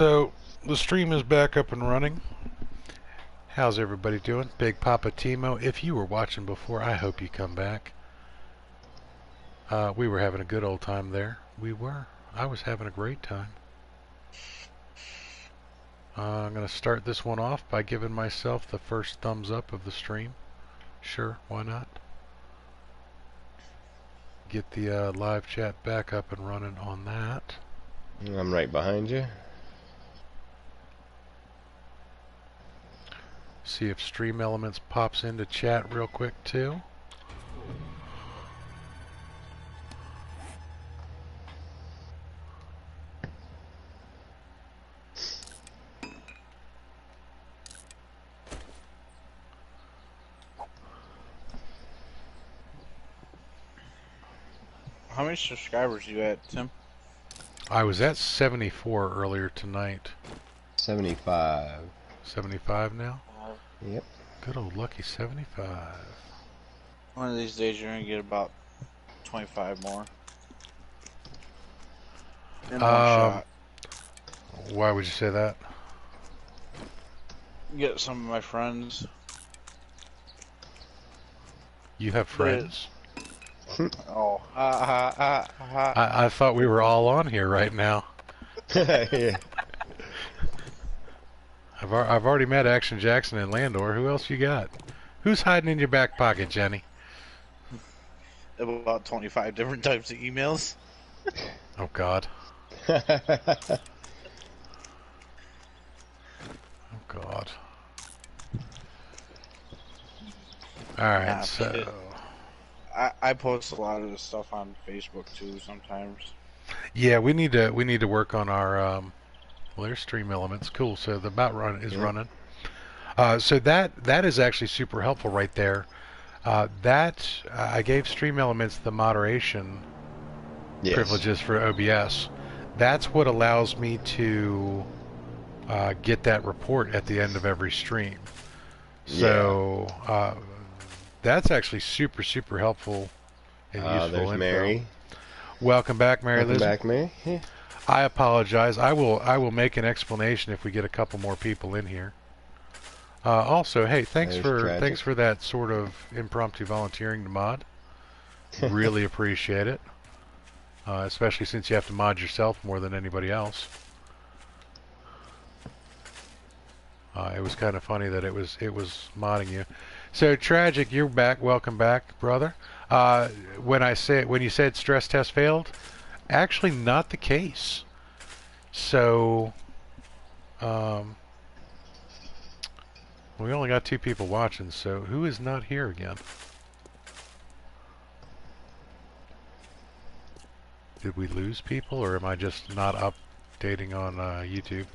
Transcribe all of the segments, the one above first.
So the stream is back up and running. How's everybody doing? Big Poppa T-Mo. If you were watching before, I hope you come back. We were having a good old time there. We were. I was having a great time. I'm going to start this one off by giving myself the first thumbs up of the stream. Sure, why not? Get the live chat back up and running on that. I'm right behind you. See if Stream Elements pops into chat real quick too. How many subscribers you at, Tim? I was at 74 earlier tonight. 75. 75 now? Yep. Good old lucky 75. One of these days you're gonna get about 25 more. In one shot. Why would you say that? Get some of my friends. You have friends? Oh. I thought we were all on here right now. Yeah. I've already met Action Jackson and Landor. Who else you got? Who's hiding in your back pocket, Jenny? About 25 different types of emails. Oh, God. Oh, God. Alright, so... I post a lot of this stuff on Facebook, too, sometimes. Yeah, we need to work on our... well, there's Stream Elements. Cool, so the bot run is running. So that is actually super helpful right there. I gave Stream Elements the moderation privileges for OBS. That's what allows me to get that report at the end of every stream. So that's actually super helpful and useful there's info. Mary. Welcome back, Mary Liz. Welcome back, Mary. Yeah. I apologize. I will make an explanation if we get a couple more people in here. Also, hey, thanks for that sort of impromptu volunteering to mod. Really appreciate it. Especially since you have to mod yourself more than anybody else. It was kind of funny that it was modding you. So Tragic, you're back. Welcome back, brother. When you said stress test failed, actually not the case. So we only got 2 people watching, so who is not here again? Did we lose people, or am I just not updating on YouTube?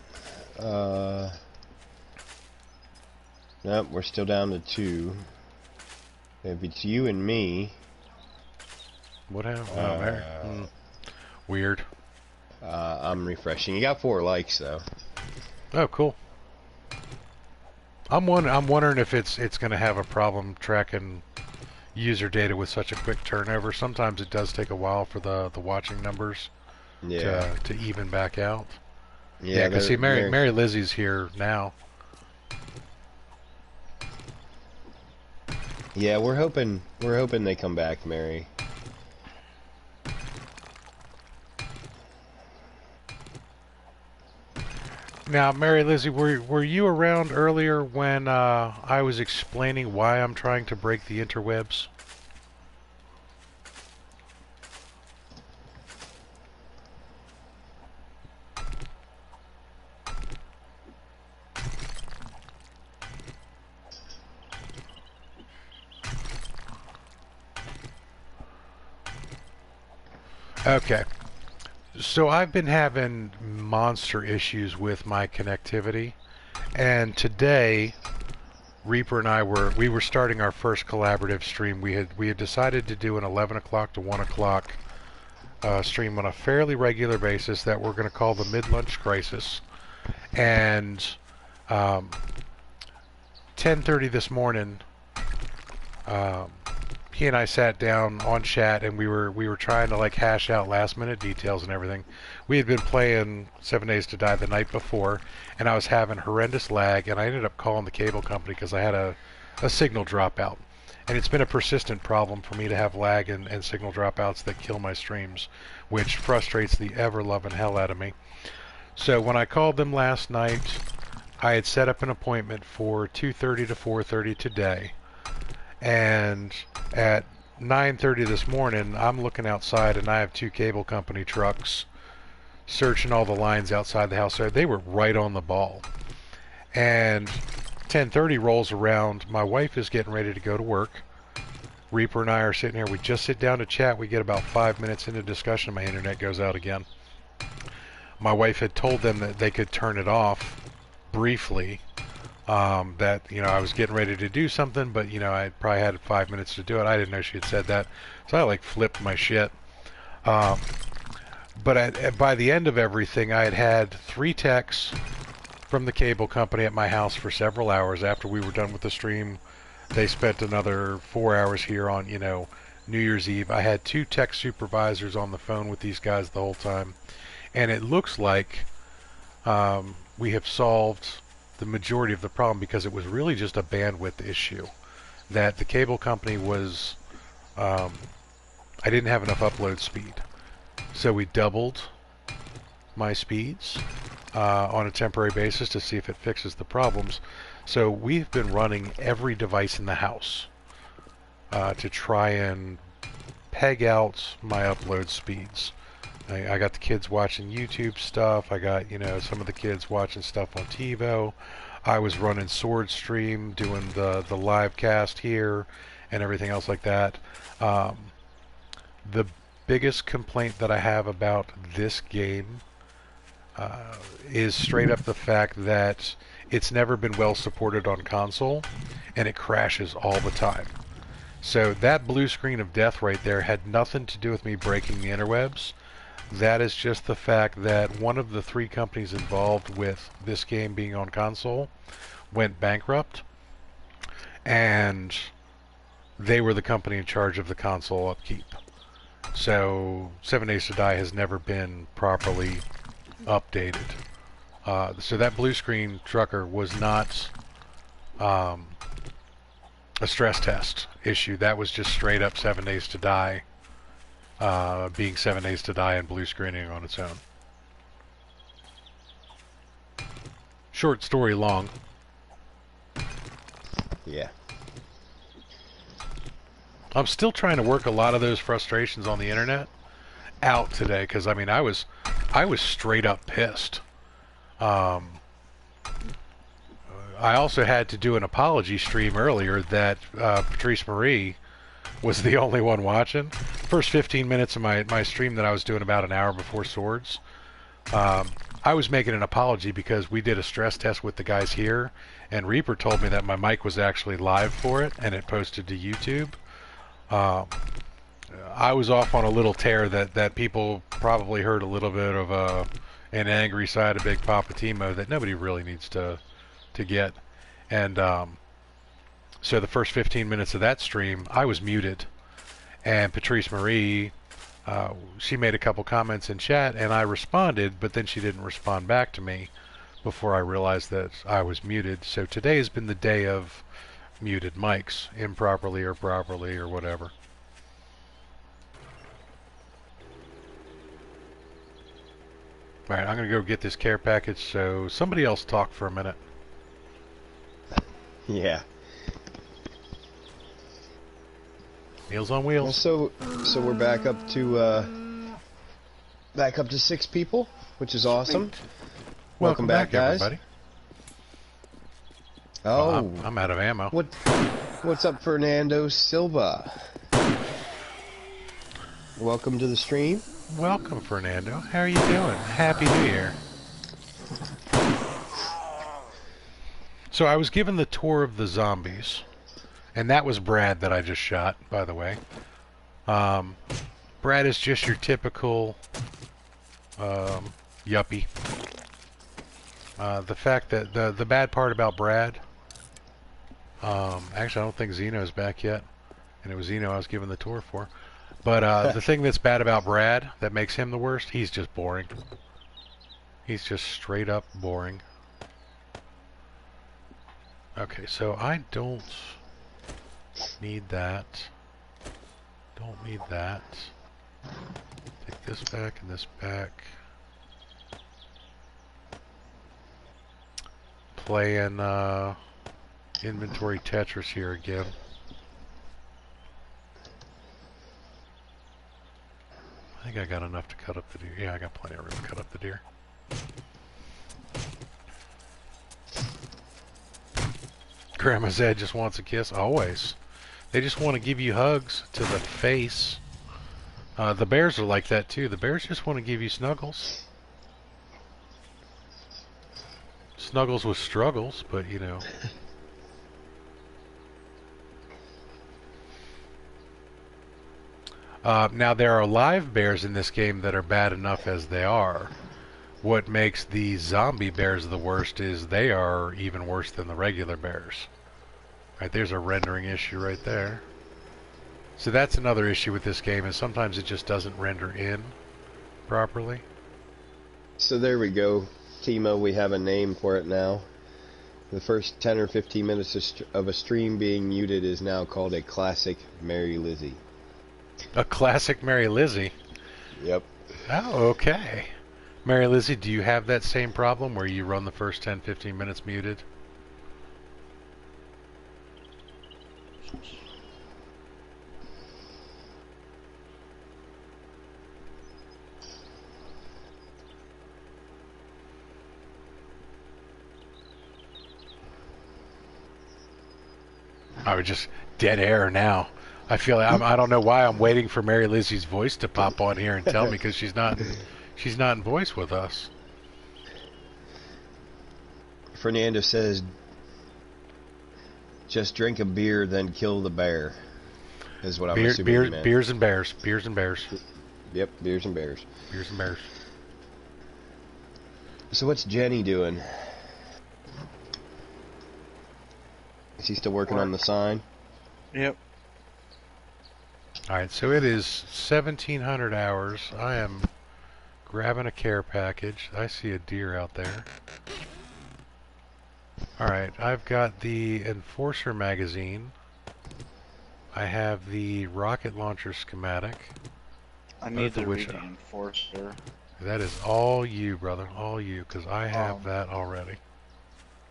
Nope, we're still down to 2. If it's you and me. What happened? Oh, Mary. Weird. I'm refreshing. You got 4 likes though. Oh, cool. I'm wondering if it's going to have a problem tracking user data with such a quick turnover. Sometimes it does take a while for the watching numbers to even back out. Yeah, because see, Mary Lizzie's here now. Yeah, we're hoping they come back, Mary. Now, Mary Lizzie, were you around earlier when I was explaining why I'm trying to break the interwebs? Okay. So I've been having monster issues with my connectivity, and today Reaper and I were starting our first collaborative stream. We had decided to do an 11 o'clock to 1 o'clock stream on a fairly regular basis that we're going to call the Mid-Lunch Crisis. And 10:30 this morning, he and I sat down on chat, and we were trying to like hash out last minute details and everything. We had been playing 7 Days to Die the night before, and I was having horrendous lag, and I ended up calling the cable company because I had a signal dropout. And it's been a persistent problem for me to have lag and signal dropouts that kill my streams, which frustrates the ever-loving hell out of me. So when I called them last night, I had set up an appointment for 2:30 to 4:30 today. And at 9:30 this morning, I'm looking outside, and I have two cable company trucks searching all the lines outside the house. So they were right on the ball. And 10:30 rolls around. My wife is getting ready to go to work. Reaper and I are sitting here. We just sit down to chat. We get about 5 minutes into discussion. My internet goes out again. My wife had told them that they could turn it off briefly. That, you know, I was getting ready to do something, but, you know, I probably had 5 minutes to do it. I didn't know she had said that. So I, like, flipped my shit. But by the end of everything, I had 3 texts from the cable company at my house for several hours. After we were done with the stream, they spent another 4 hours here on, you know, New Year's Eve. I had 2 tech supervisors on the phone with these guys the whole time. And it looks like we have solved the majority of the problem, because it was really just a bandwidth issue. That the cable company was, I didn't have enough upload speed. So we doubled my speeds on a temporary basis to see if it fixes the problems. So we've been running every device in the house to try and peg out my upload speeds. I got the kids watching YouTube stuff. I got, you know, some of the kids watching stuff on TiVo. I was running Sword Stream, doing the live cast here and everything else like that. The biggest complaint that I have about this game is straight up the fact that it's never been well supported on console, and it crashes all the time. So that blue screen of death right there had nothing to do with me breaking the interwebs. That is just the fact that one of the 3 companies involved with this game being on console went bankrupt, and they were the company in charge of the console upkeep. So 7 Days to Die has never been properly updated. So that blue screen trucker was not a stress test issue. That was just straight up 7 Days to Die being 7 Days to Die and blue screening on its own. Short story long. Yeah. I'm still trying to work a lot of those frustrations on the internet out today, because I mean I was straight up pissed. I also had to do an apology stream earlier that Patrice Marie was the only one watching. First 15 minutes of my stream that I was doing about an hour before Swords, I was making an apology because we did a stress test with the guys here, and Reaper told me that my mic was actually live for it, and it posted to YouTube. I was off on a little tear that people probably heard a little bit of an angry side of Big Poppa T-Mo that nobody really needs to get. And so the first 15 minutes of that stream, I was muted. And Patrice Marie, she made a couple comments in chat, and I responded, but then she didn't respond back to me before I realized that I was muted. So today has been the day of muted mics, improperly or properly or whatever. Alright, I'm going to go get this care package, so somebody else talk for a minute. Yeah. Meals on Well, wheels. so we're back up to 6 people, which is awesome. Welcome back, guys. everybody. Oh, I'm out of ammo. what's up, Fernando Silva? Welcome to the stream. Welcome, Fernando. How are you doing? Happy New Year. So I was given the tour of the zombies, and that was Brad that I just shot, by the way. Brad is just your typical yuppie. The fact that the bad part about Brad, actually I don't think Xeno's back yet, and it was Xeno I was giving the tour for. But the thing that's bad about Brad that makes him the worst, he's just boring. He's just straight up boring. Okay, so I don't need that. Don't need that. Take this back and this back. Playing inventory Tetris here again. I think I got enough to cut up the deer. Yeah, I got plenty of room to cut up the deer. Grandma's Ed just wants a kiss. Always. They just want to give you hugs to the face. The bears are like that too. The bears just want to give you snuggles. Snuggles with struggles, but you know. Now there are live bears in this game that are bad enough as they are. What makes the zombie bears the worst is they are even worse than the regular bears. Right, there's a rendering issue right there. So that's another issue with this game, is sometimes it just doesn't render in properly. So there we go, T-Mo, we have a name for it now. The first 10 or 15 minutes of a stream being muted is now called a classic Mary Lizzie. A classic Mary Lizzie? Yep. Oh, okay. Mary Lizzie, do you have that same problem where you run the first 10-15 minutes muted? I would just dead air now. I feel like I don't know why I'm waiting for Mary Lizzie's voice to pop on here and tell me, because she's not in voice with us. Fernando says, just drink a beer, then kill the bear. Is what I'm assuming he meant. Beers and bears. Beers and bears. Yep, beers and bears. Beers and bears. So what's Jenny doing? Is he still working on the sign? Yep. Alright, so it is 1700 hours. I am grabbing a care package. I see a deer out there. Alright, I've got the Enforcer magazine. I have the rocket launcher schematic. I need to read the Enforcer. That is all you, brother. All you, because I have that already.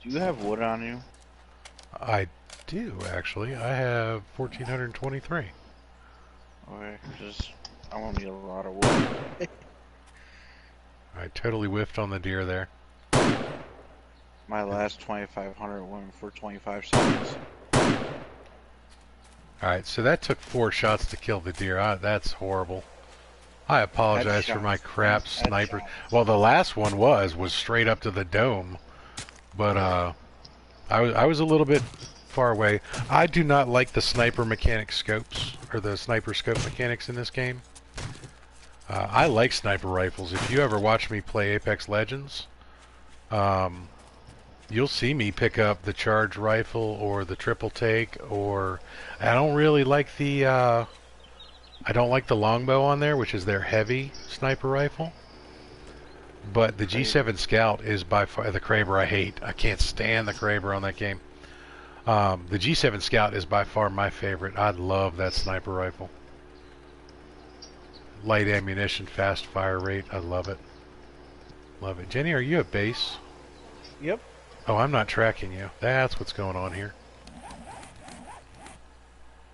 Do you have wood on you? I do, actually. I have 1423. Okay, just I want to need a lot of wood. I totally whiffed on the deer there. My last 2500 went for 25 seconds. Alright, so that took 4 shots to kill the deer. That's horrible. I apologize for my crap sniper. Well, the last one was straight up to the dome. But I was a little bit far away. I do not like the sniper mechanic scopes, or the sniper scope mechanics in this game. I like sniper rifles. If you ever watch me play Apex Legends, you'll see me pick up the charge rifle or the triple take, or I don't really like the I don't like the longbow on there, which is their heavy sniper rifle. But the G7 Scout is by far the Kraber. I hate. I can't stand the Kraber on that game. The G7 Scout is by far my favorite. I love that sniper rifle. Light ammunition, fast fire rate. I love it. Love it. Jenny, are you at base? Yep. Oh, I'm not tracking you. That's what's going on here.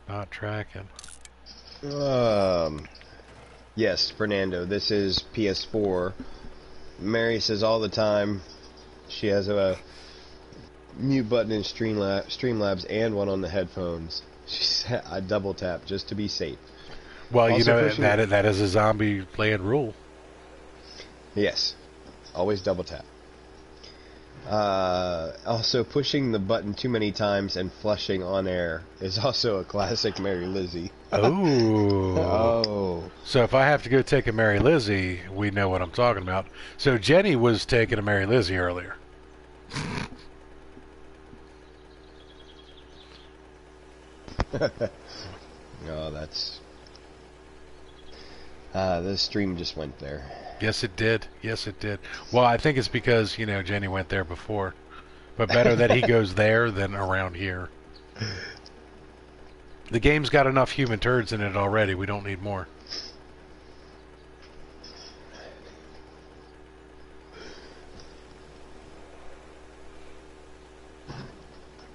Not tracking. Yes, Fernando. This is PS4. Mary says all the time she has a mute button in Streamlabs and one on the headphones. She said I double tap just to be safe. Well, Also you know that is a zombie land rule. Yes, always double tap. Also, pushing the button too many times and flushing on air is also a classic Mary Lizzie. Oh. Oh. So if I have to go take a Mary Lizzie, we know what I'm talking about. So Jenny was taking a Mary Lizzie earlier. Oh, that's... the stream just went there. Yes, it did. Yes, it did. Well, I think it's because, Jenny went there before. But better that he goes there than around here. The game's got enough human turds in it already. We don't need more.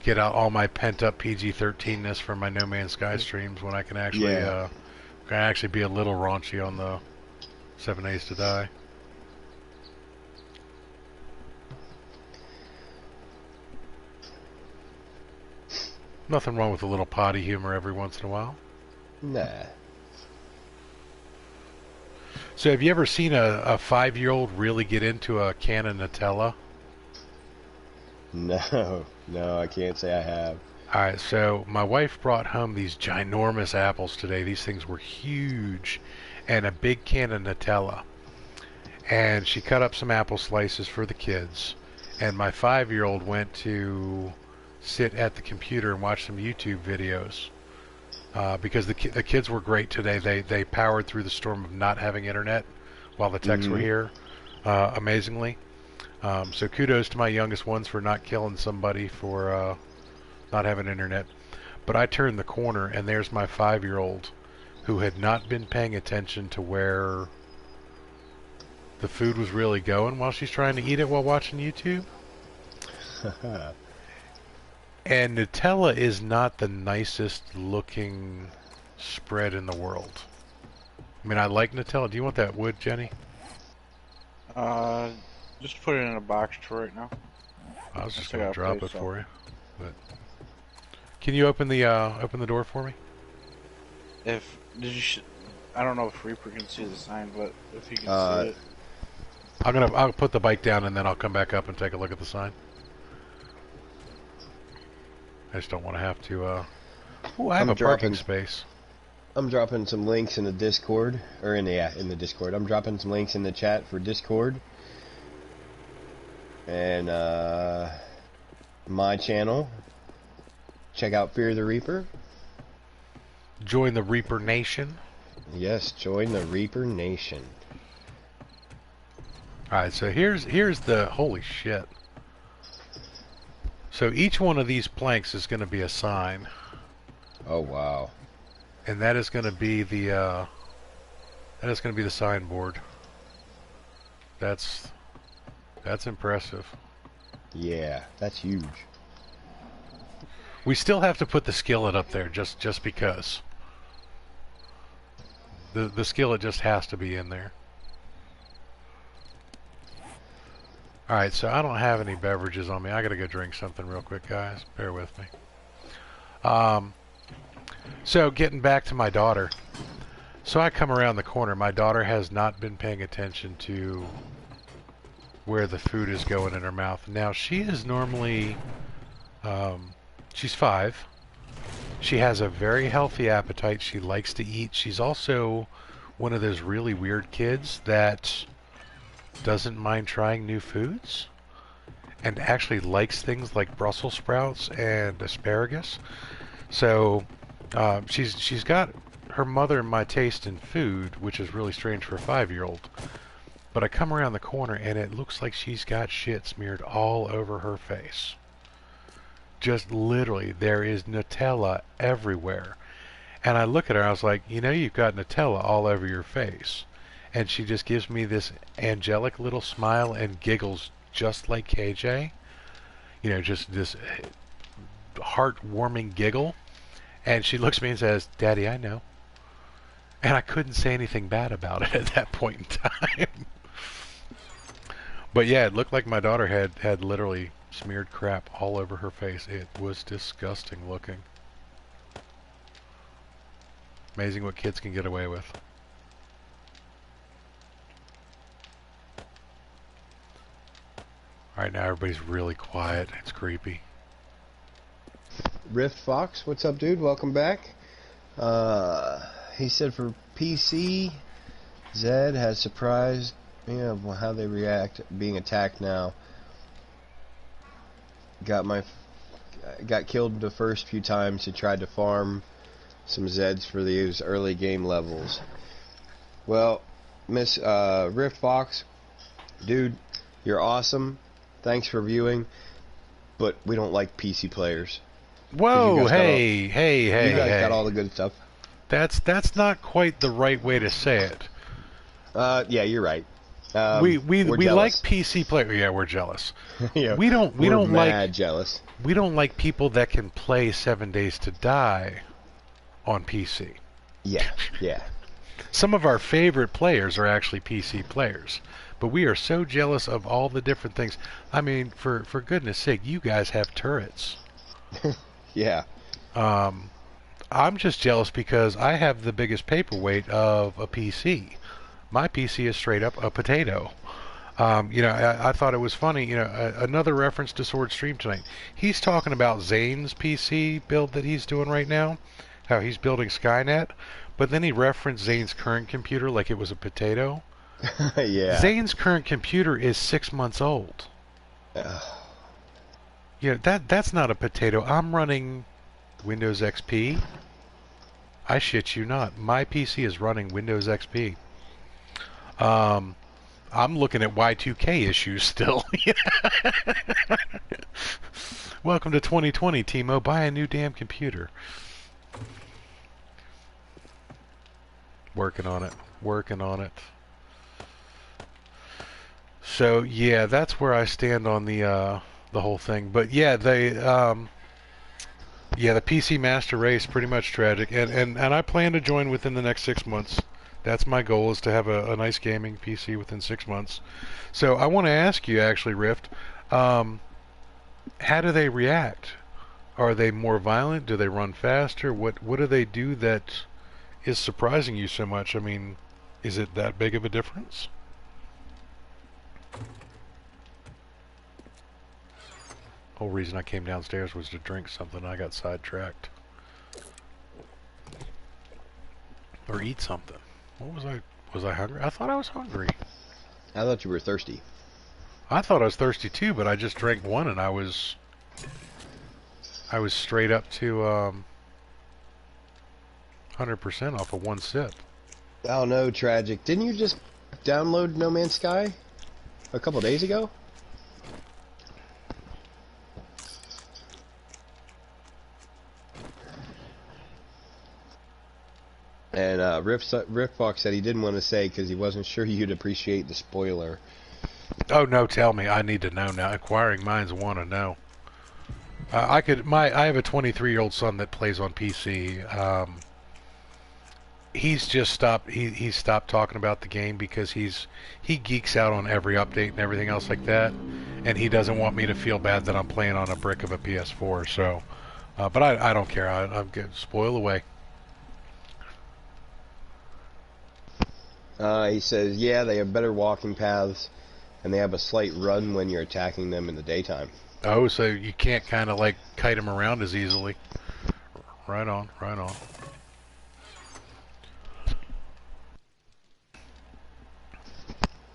Get out all my pent-up PG-13ness from my No Man's Sky streams when I can actually be a little raunchy on the 7 Days to Die. Nothing wrong with a little potty humor every once in a while. Nah. So have you ever seen a 5-year-old really get into a can of Nutella? No, I can't say I have. Alright, so my wife brought home these ginormous apples today. These things were huge. And a big can of Nutella. And she cut up some apple slices for the kids. And my 5-year-old went to sit at the computer and watch some YouTube videos. Because the kids were great today. They powered through the storm of not having internet while the techs were here, amazingly. So kudos to my youngest ones for not killing somebody for not having internet. But I turned the corner and there's my 5-year-old who had not been paying attention to where the food was really going while she's trying to eat it while watching YouTube. And Nutella is not the nicest looking spread in the world. I mean, I like Nutella. Do you want that wood, Jenny? Just put it in a box for right now. I was just going to drop it for you. But can you open the door for me? I don't know if Reaper can see the sign, but if he can see it. I'll put the bike down and then I'll come back up and take a look at the sign. I just don't want to have to. I have a parking space. I'm dropping some links in the Discord, or in the Discord. I'm dropping some links in the chat for Discord and my channel. Check out Fear the Reaper. Join the Reaper Nation. Yes, join the Reaper Nation. All right, so here's the holy shit. So each one of these planks is going to be a sign. Oh wow! And that is going to be the signboard. That's impressive. Yeah, that's huge. We still have to put the skillet up there just because. The skillet just has to be in there. Alright, so I don't have any beverages on me. I gotta go drink something real quick, guys. Bear with me. So getting back to my daughter. So I come around the corner. My daughter has not been paying attention to where the food is going in her mouth. Now, she is normally... she's 5. She has a very healthy appetite. She likes to eat. She's also one of those really weird kids that doesn't mind trying new foods and actually likes things like Brussels sprouts and asparagus. So she's got her mother and my taste in food, which is really strange for a 5-year-old. But I come around the corner and it looks like she's got shit smeared all over her face. Just literally, there is Nutella everywhere. And I look at her, I was like, you've got Nutella all over your face. And she just gives me this angelic little smile and giggles just like KJ. Just this heartwarming giggle. And she looks at me and says, "Daddy, I know." And I couldn't say anything bad about it at that point in time. But yeah, it looked like my daughter had literally smeared crap all over her face. It was disgusting looking. Amazing what kids can get away with. Alright, now everybody's really quiet. It's creepy. Rift Fox, what's up, dude? Welcome back. He said for PC, Zed has surprised me of how they react being attacked now. Got killed the first few times he tried to farm some Zeds for these early game levels. Well, Miss Rift Fox, dude, you're awesome. Thanks for viewing, but we don't like PC players. Whoa, You guys got all hey. the good stuff. That's not quite the right way to say it. Yeah, you're right. We We're like jealous. PC players. Yeah, we're jealous. Yeah, We we're don't mad jealous. like people that can play 7 Days to Die on PC. Yeah, yeah. Some of our favorite players are actually PC players, but we are so jealous of all the different things. I mean, for goodness sake, you guys have turrets. Yeah. I'm just jealous because I have the biggest paperweight of a PC. My PC is straight up a potato. I thought it was funny. Another reference to Sword Stream tonight. He's talking about Xaine's PC build that he's doing right now, how he's building Skynet, but then he referenced Xaine's current computer like it was a potato. Yeah. Xaine's current computer is 6 months old. That's not a potato. I'm running Windows XP. I shit you not. My PC is running Windows XP. I'm looking at Y2K issues still. Welcome to 2020, T-Mo. Buy a new damn computer. Working on it. Working on it. So yeah, that's where I stand on the whole thing. But yeah, the PC Master Race pretty much tragic, and I plan to join within the next 6 months. That's my goal, is to have a nice gaming PC within 6 months. So I want to ask you, actually, Rift, how do they react? Are they more violent? Do they run faster? What do they do that is surprising you so much? I mean, is it that big of a difference? Whole reason I came downstairs was to drink something. I got sidetracked. Or eat something. What was I? Was I hungry? I thought I was hungry. I thought you were thirsty. I thought I was thirsty too, but I just drank one and I was straight up to 100% off of one sip. Oh no, tragic. Didn't you just download No Man's Sky a couple days ago? And Rift Fox said he didn't want to say because he wasn't sure you'd appreciate the spoiler. Oh no, tell me. I need to know now. Inquiring minds want to know. I have a 23-year-old son that plays on PC. He's just stopped. He's stopped talking about the game because he geeks out on every update and everything else like that, and he doesn't want me to feel bad that I'm playing on a brick of a PS4. So, but I don't care. I'm good. Spoil away. He says, yeah, they have better walking paths, and they have a slight run when you're attacking them in the daytime. Oh, so you can't kind of like kite them around as easily. Right on, right on.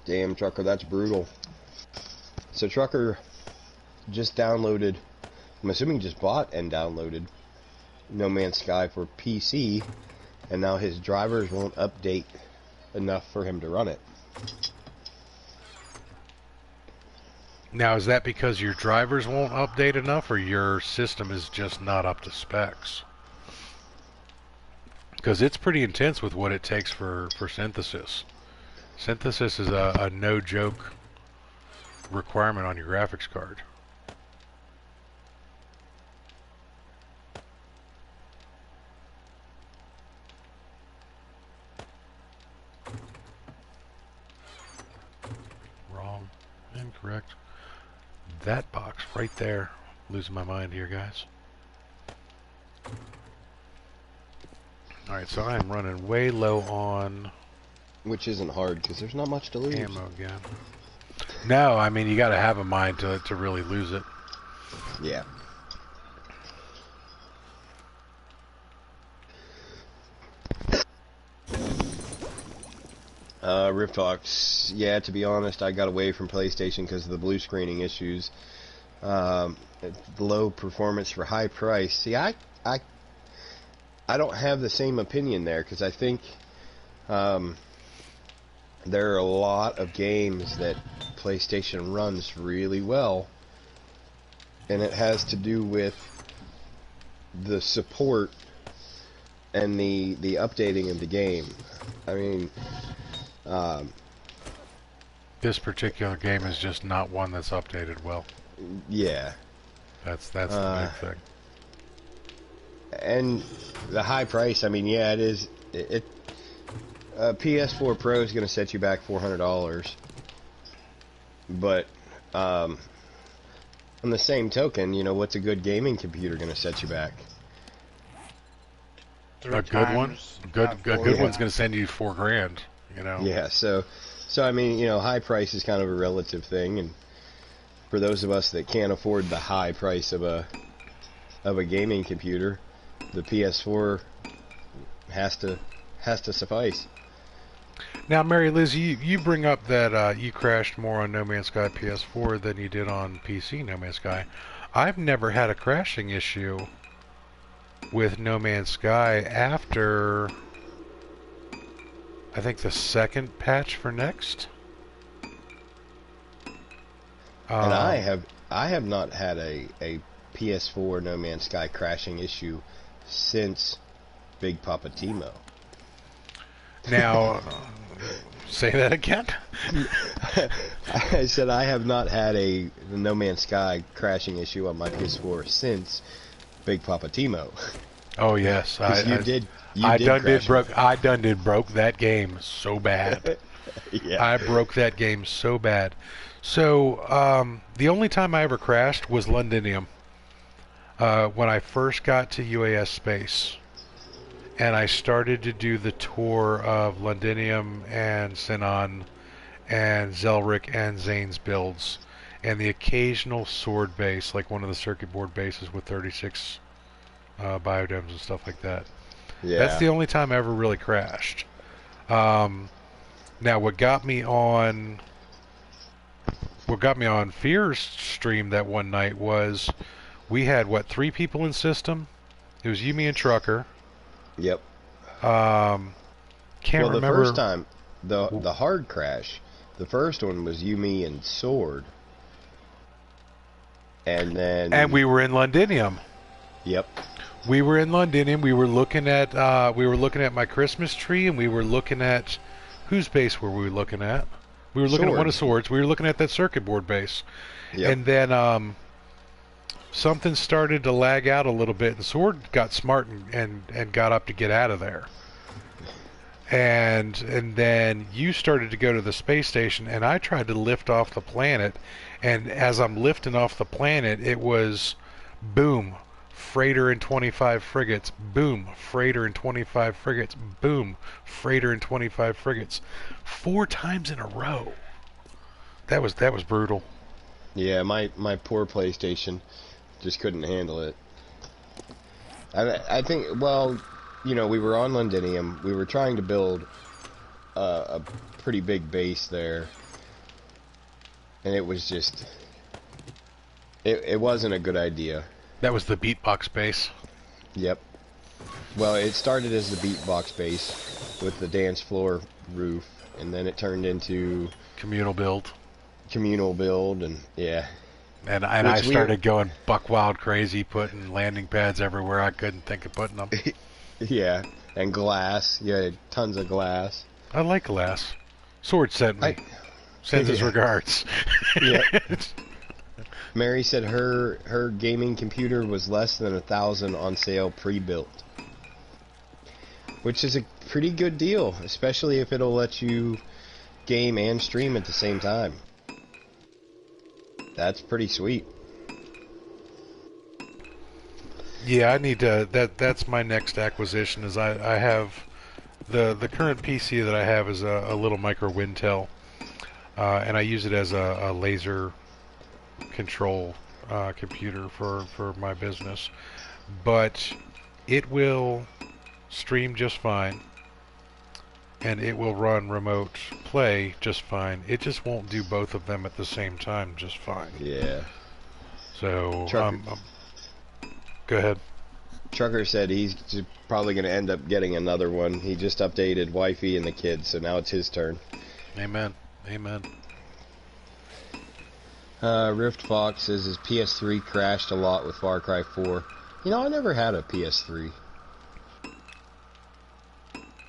Damn, Trucker, that's brutal. So Trucker just downloaded, I'm assuming just bought and downloaded No Man's Sky for PC, and now his drivers won't update enough for him to run it. Now, is that because your drivers won't update enough, or your system is just not up to specs? Because it's pretty intense with what it takes for synthesis. Synthesis is a no-joke requirement on your graphics card. Wrong. Incorrect. That box right there. Losing my mind here, guys. Alright, so I am running way low on... Which isn't hard, because there's not much to lose. Ammo again. No, I mean, you gotta have a mind to really lose it. Yeah. Riftox, yeah, to be honest, I got away from PlayStation because of the blue screening issues. Low performance for high price. See, I I don't have the same opinion there because I think there are a lot of games that PlayStation runs really well, and it has to do with the support and the updating of the game. I mean, This particular game is just not one that's updated well. yeah. That's the big thing. And the high price, I mean, yeah, it is. PS4 Pro is going to set you back $400, but on the same token, you know, what's a good gaming computer going to set you back? A good one, a good one's going to send you $4,000. You know. Yeah, so I mean, you know, high price is kind of a relative thing, and for those of us that can't afford the high price of a gaming computer, the PS4 has to suffice. Now, Mary Liz, you bring up that you crashed more on No Man's Sky PS4 than you did on PC No Man's Sky. I've never had a crashing issue with No Man's Sky after, I think, the second patch for Next. And I have not had a PS4 No Man's Sky crashing issue since Big Poppa T-Mo. Now, say that again? I said I have not had a No Man's Sky crashing issue on my PS4 since Big Poppa T-Mo. Oh yes, I done did broke that game so bad. Yeah. I broke that game so bad. So the only time I ever crashed was Londinium. When I first got to UAS Space, and I started to do the tour of Londinium and Sinon and Zelric and Xaine's builds, and the occasional sword base, like one of the circuit board bases with 36 biodomes and stuff like that. Yeah. That's the only time I ever really crashed. Now, what got me on Fear's stream that one night was we had, 3 people in system? It was you, me, and Trucker. Yep. Can't well, remember. the first time, the hard crash, the first one was you, me, and Sword. And then... And we were in Londinium. Yep. We were in Londinium. We were looking at my Christmas tree, and we were looking at... Whose base were we looking at? We were looking at one of Sword's. We were looking at that circuit board base. Yep. And then something started to lag out a little bit, and Sword got smart and got up to get out of there. And then you started to go to the space station, and I tried to lift off the planet, and as I'm lifting off the planet, it was boom, freighter and 25 frigates, boom, freighter and 25 frigates, boom, freighter and 25 frigates, 4 times in a row. That was brutal. Yeah, my poor PlayStation just couldn't handle it. I think, well, you know, we were on Londinium. We were trying to build a pretty big base there, and it was just, it wasn't a good idea. That was the beatbox base. Yep. Well, it started as the beatbox base with the dance floor roof, and then it turned into communal build, and yeah. And I started going buck wild crazy, putting landing pads everywhere I couldn't think of putting them. Yeah, and glass. Yeah, tons of glass. I like glass. Sword sent me. Sends his regards. Yeah. Mary said her gaming computer was less than 1,000 on sale pre-built, which is a pretty good deal, especially if it'll let you game and stream at the same time. That's pretty sweet. Yeah, I need to. That's my next acquisition. Is I have the current PC that I have is a little micro Wintel, and I use it as a laser control computer for my business. But it will stream just fine, and it will run remote play just fine. It just won't do both of them at the same time just fine. Yeah. So go ahead. Trucker said he's probably going to end up getting another one. He just updated wifey and the kids, so now it's his turn. Amen. Amen. Rift Fox says his PS3 crashed a lot with Far Cry 4. You know, I never had a PS3.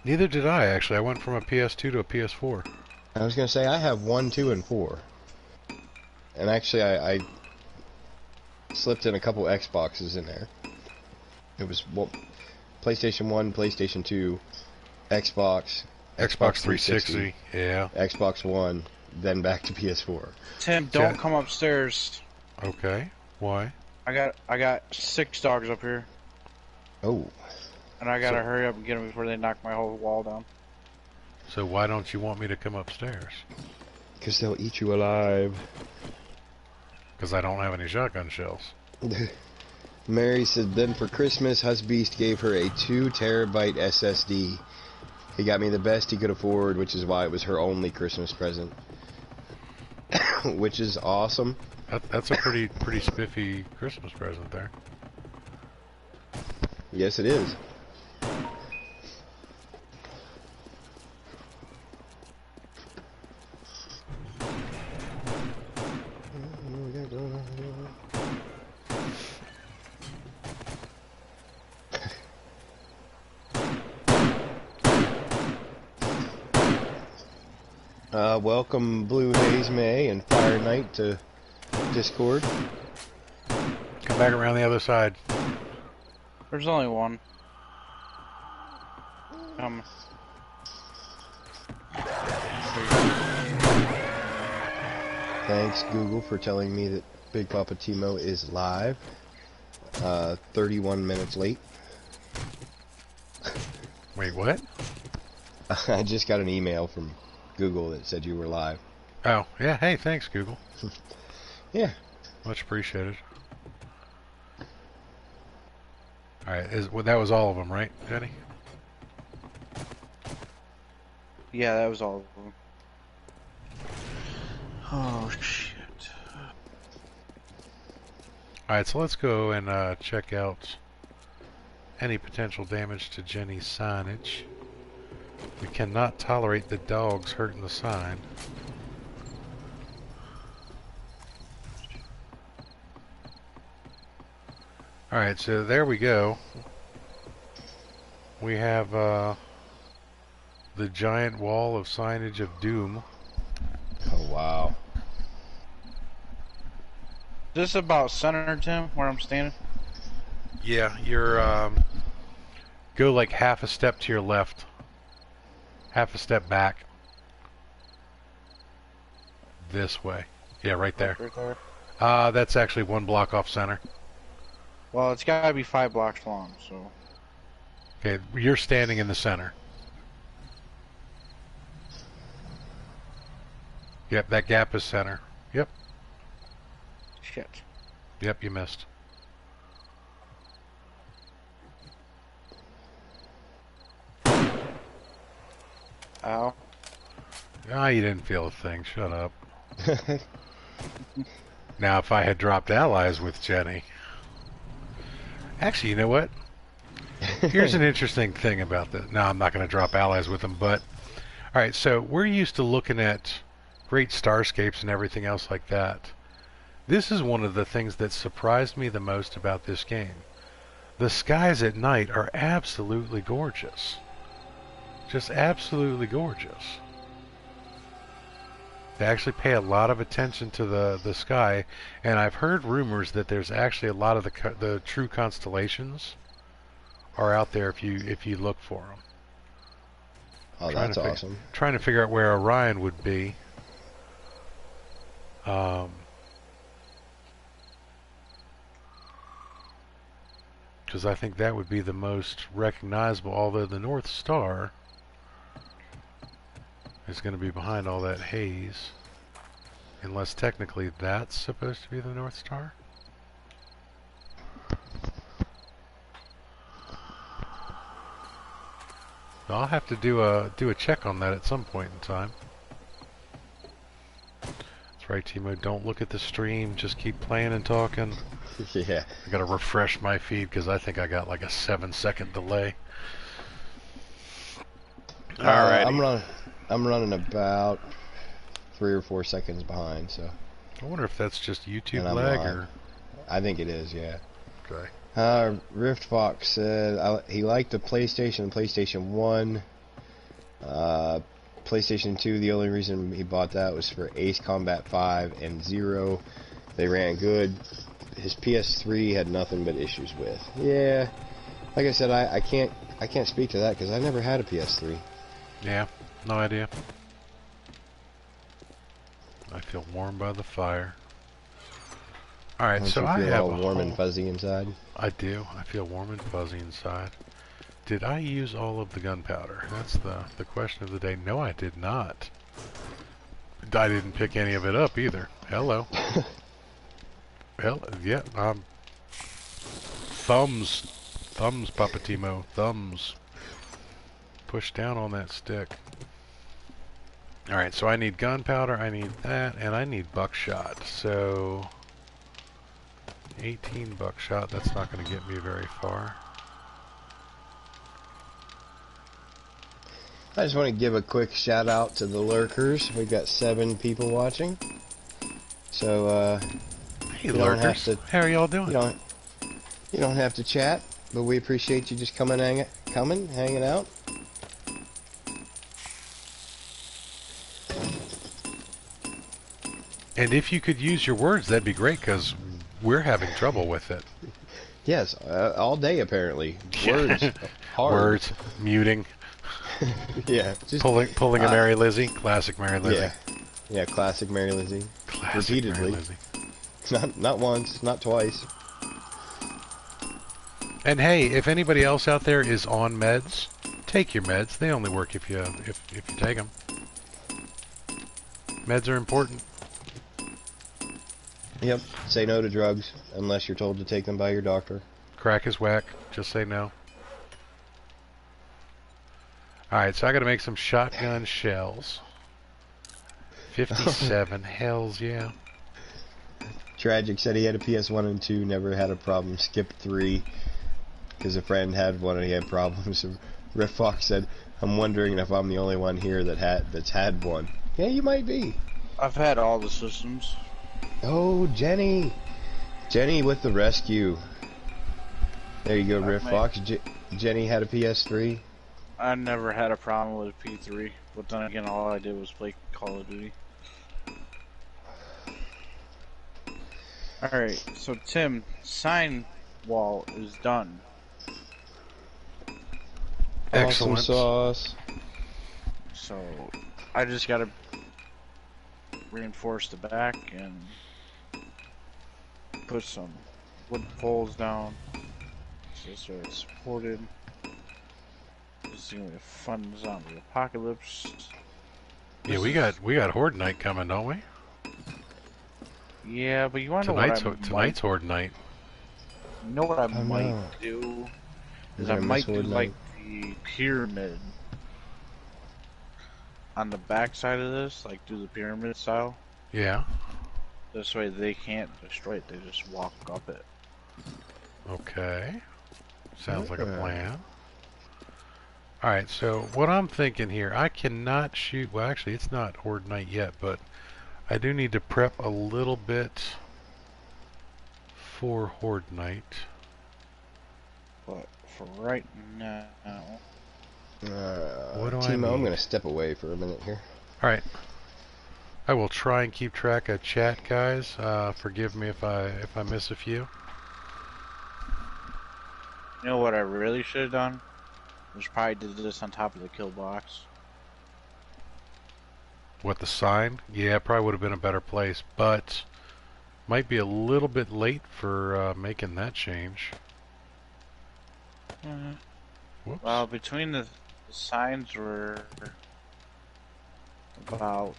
Neither did I, actually. I went from a PS2 to a PS4. I was going to say, I have 1, 2, and 4. And actually, I slipped in a couple Xboxes in there. It was PlayStation 1, PlayStation 2, Xbox 360. Yeah. Xbox One, then back to PS4. Tim, don't come upstairs. Okay. Why? I got 6 dogs up here. Oh. And I gotta hurry up and get them before they knock my whole wall down. So why don't you want me to come upstairs? Because they'll eat you alive. Because I don't have any shotgun shells. Mary said, then for Christmas, Husbeast gave her a 2 terabyte SSD. He got me the best he could afford, which is why it was her only Christmas present. Which is awesome. That's a pretty spiffy Christmas present there. Yes, it is. Welcome Blue Haze May and Fire Knight to Discord. Come back around the other side. There's only one. Thanks Google for telling me that Big Poppa T-Mo is live. 31 minutes late. Wait, what? I just got an email from Google that said you were live. Oh, yeah. Hey, thanks, Google. Yeah. Much appreciated. Alright, well, that was all of them, right, Jenny? Yeah, that was all of them. Oh, shit. Alright, so let's go and check out any potential damage to Jenny's signage. We cannot tolerate the dogs hurting the sign. Alright, so there we go. We have the giant wall of signage of doom. Oh, wow. Is this about center, Tim, where I'm standing? Yeah, you're go like half a step to your left. Half a step back. This way. Yeah, right there. Right there. That's actually 1 block off center. Well, it's gotta be 5 blocks long, so... Okay, you're standing in the center. Yep, that gap is center. Yep. Shit. Yep, you missed. Ow. Ah, you didn't feel a thing. Shut up. Now, if I had dropped allies with Jenny... Actually, you know what? Here's an interesting thing about this. No, I'm not going to drop allies with them, but... Alright, so we're used to looking at great starscapes and everything else like that. This is one of the things that surprised me the most about this game. The skies at night are absolutely gorgeous. Just absolutely gorgeous. They actually pay a lot of attention to the sky, and I've heard rumors that there's actually a lot of the true constellations are out there if you look for them. Oh, that's awesome. Trying to figure out where Orion would be. Because I think that would be the most recognizable, although the North Star is going to be behind all that haze. Unless technically that's supposed to be the North Star. So I'll have to do a check on that at some point in time. That's right, T-Mo. Don't look at the stream. Just keep playing and talking. Yeah. I gotta refresh my feed because I think I got like a 7-second delay. I'm Alrighty. running. I'm running about 3 or 4 seconds behind. So, I wonder if that's just and YouTube I'm lag live. or. I think it is. Yeah. Okay. Rift Fox said he liked the PlayStation and PlayStation 1. PlayStation 2, the only reason he bought that was for Ace Combat 5 and Zero. They ran good. His PS3 had nothing but issues with. Yeah, like I said, I can't speak to that because I never had a PS3. Yeah, no idea. I feel warm by the fire. Alright, Don't so you I feel have all a warm and whole... fuzzy inside? I do. I feel warm and fuzzy inside. Did I use all of the gunpowder? That's the question of the day. No, I did not. I didn't pick any of it up either. Hello. Hell, yeah, thumbs. Thumbs, Poppa T-Mo. Thumbs. Push down on that stick. Alright, so I need gunpowder, I need that, and I need buckshot. So, 18 buckshot, that's not going to get me very far. I just want to give a quick shout out to the lurkers. We've got 7 people watching. So Hey, you don't have lurkers. to How are y'all you doing? don't have to chat, but we appreciate you just hanging out. And if you could use your words, that'd be great, because we're having trouble with it. Yes, all day apparently. Words hard. Words, muting, Yeah, just pulling a Mary Lizzie. Classic Mary Lizzie. yeah, yeah. Classic Mary Lizzie. Classic Mary Repeatedly, Lizzie. not once, not twice. And hey, if anybody else out there is on meds, take your meds. They only work if you take them. Meds are important. Yep. Say no to drugs unless you're told to take them by your doctor. Crack is whack. Just say no. Alright, so I gotta make some shotgun shells. 57. Hells yeah. Tragic said he had a PS1 and 2, never had a problem. Skipped 3 because a friend had one and he had problems. Riff Fox said, "I'm wondering if I'm the only one here that's had one." Yeah, you might be. I've had all the systems. Oh, Jenny with the rescue. There you go, Riff Fox. Jenny had a PS3. I never had a problem with P3, but then again, all I did was play Call of Duty. Alright, so Tim, sign wall is done. Awesome Excellent. sauce. So, I just gotta reinforce the back and put some wood poles down so it's supported. This is gonna be a fun zombie apocalypse. Yeah, we got Horde Night coming, don't we? Yeah, but you wanna know what Tonight's Horde Night. You know what I Oh, might no. do? You're Is I gonna might miss do Horde like Night. the pyramid on the back side of this, like do the pyramid style. Yeah. This way they can't destroy it, they just walk up it. Okay. Sounds like a plan. Alright, so what I'm thinking here, I cannot shoot... Well, actually, it's not Horde Night yet, but I do need to prep a little bit for Horde Night. But for right now, What do I T-Mo, I'm need? going to step away for a minute here. Alright. I will try and keep track of chat, guys. Forgive me if I miss a few. you know what I really should have done? Was probably did this on top of the kill box. What, the sign? Yeah, probably would have been a better place, but might be a little bit late for making that change. Whoops. Well, between the signs were about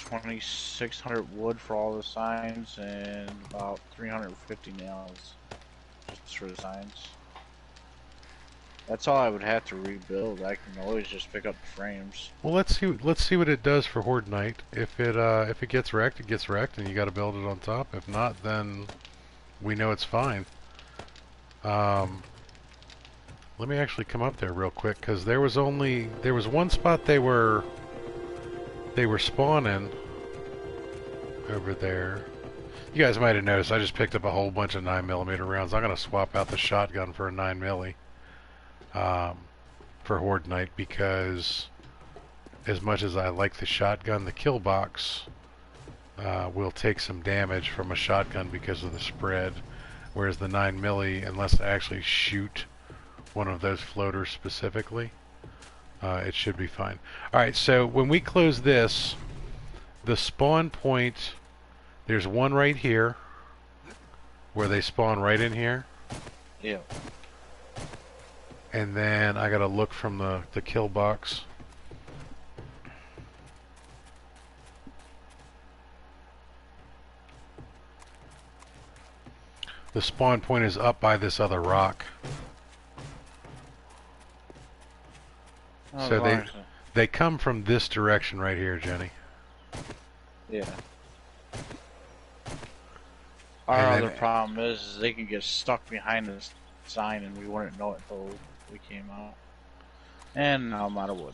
2,600 wood for all the signs and about 350 nails just for the signs. That's all I would have to rebuild. I can always just pick up the frames. Well, let's see what it does for Horde Night. If it gets wrecked, it gets wrecked, and you got to build it on top. If not, then we know it's fine. Let me actually come up there real quick, because there was one spot they were spawning over there. You guys might have noticed I just picked up a whole bunch of 9mm rounds. I'm gonna swap out the shotgun for a 9mm for Horde Night, because as much as I like the shotgun, the kill box will take some damage from a shotgun because of the spread, whereas the 9mm, unless I actually shoot one of those floaters specifically, it should be fine. Alright, so when we close this, the spawn point, there's one right here where they spawn right in here. Yeah. And then I gotta look from the kill box. The spawn point is up by this other rock. Oh, So they come from this direction right here, Jenny. Yeah. Our And other then- problem is they can get stuck behind this sign and we wouldn't know it until we came out. And now I'm out of wood.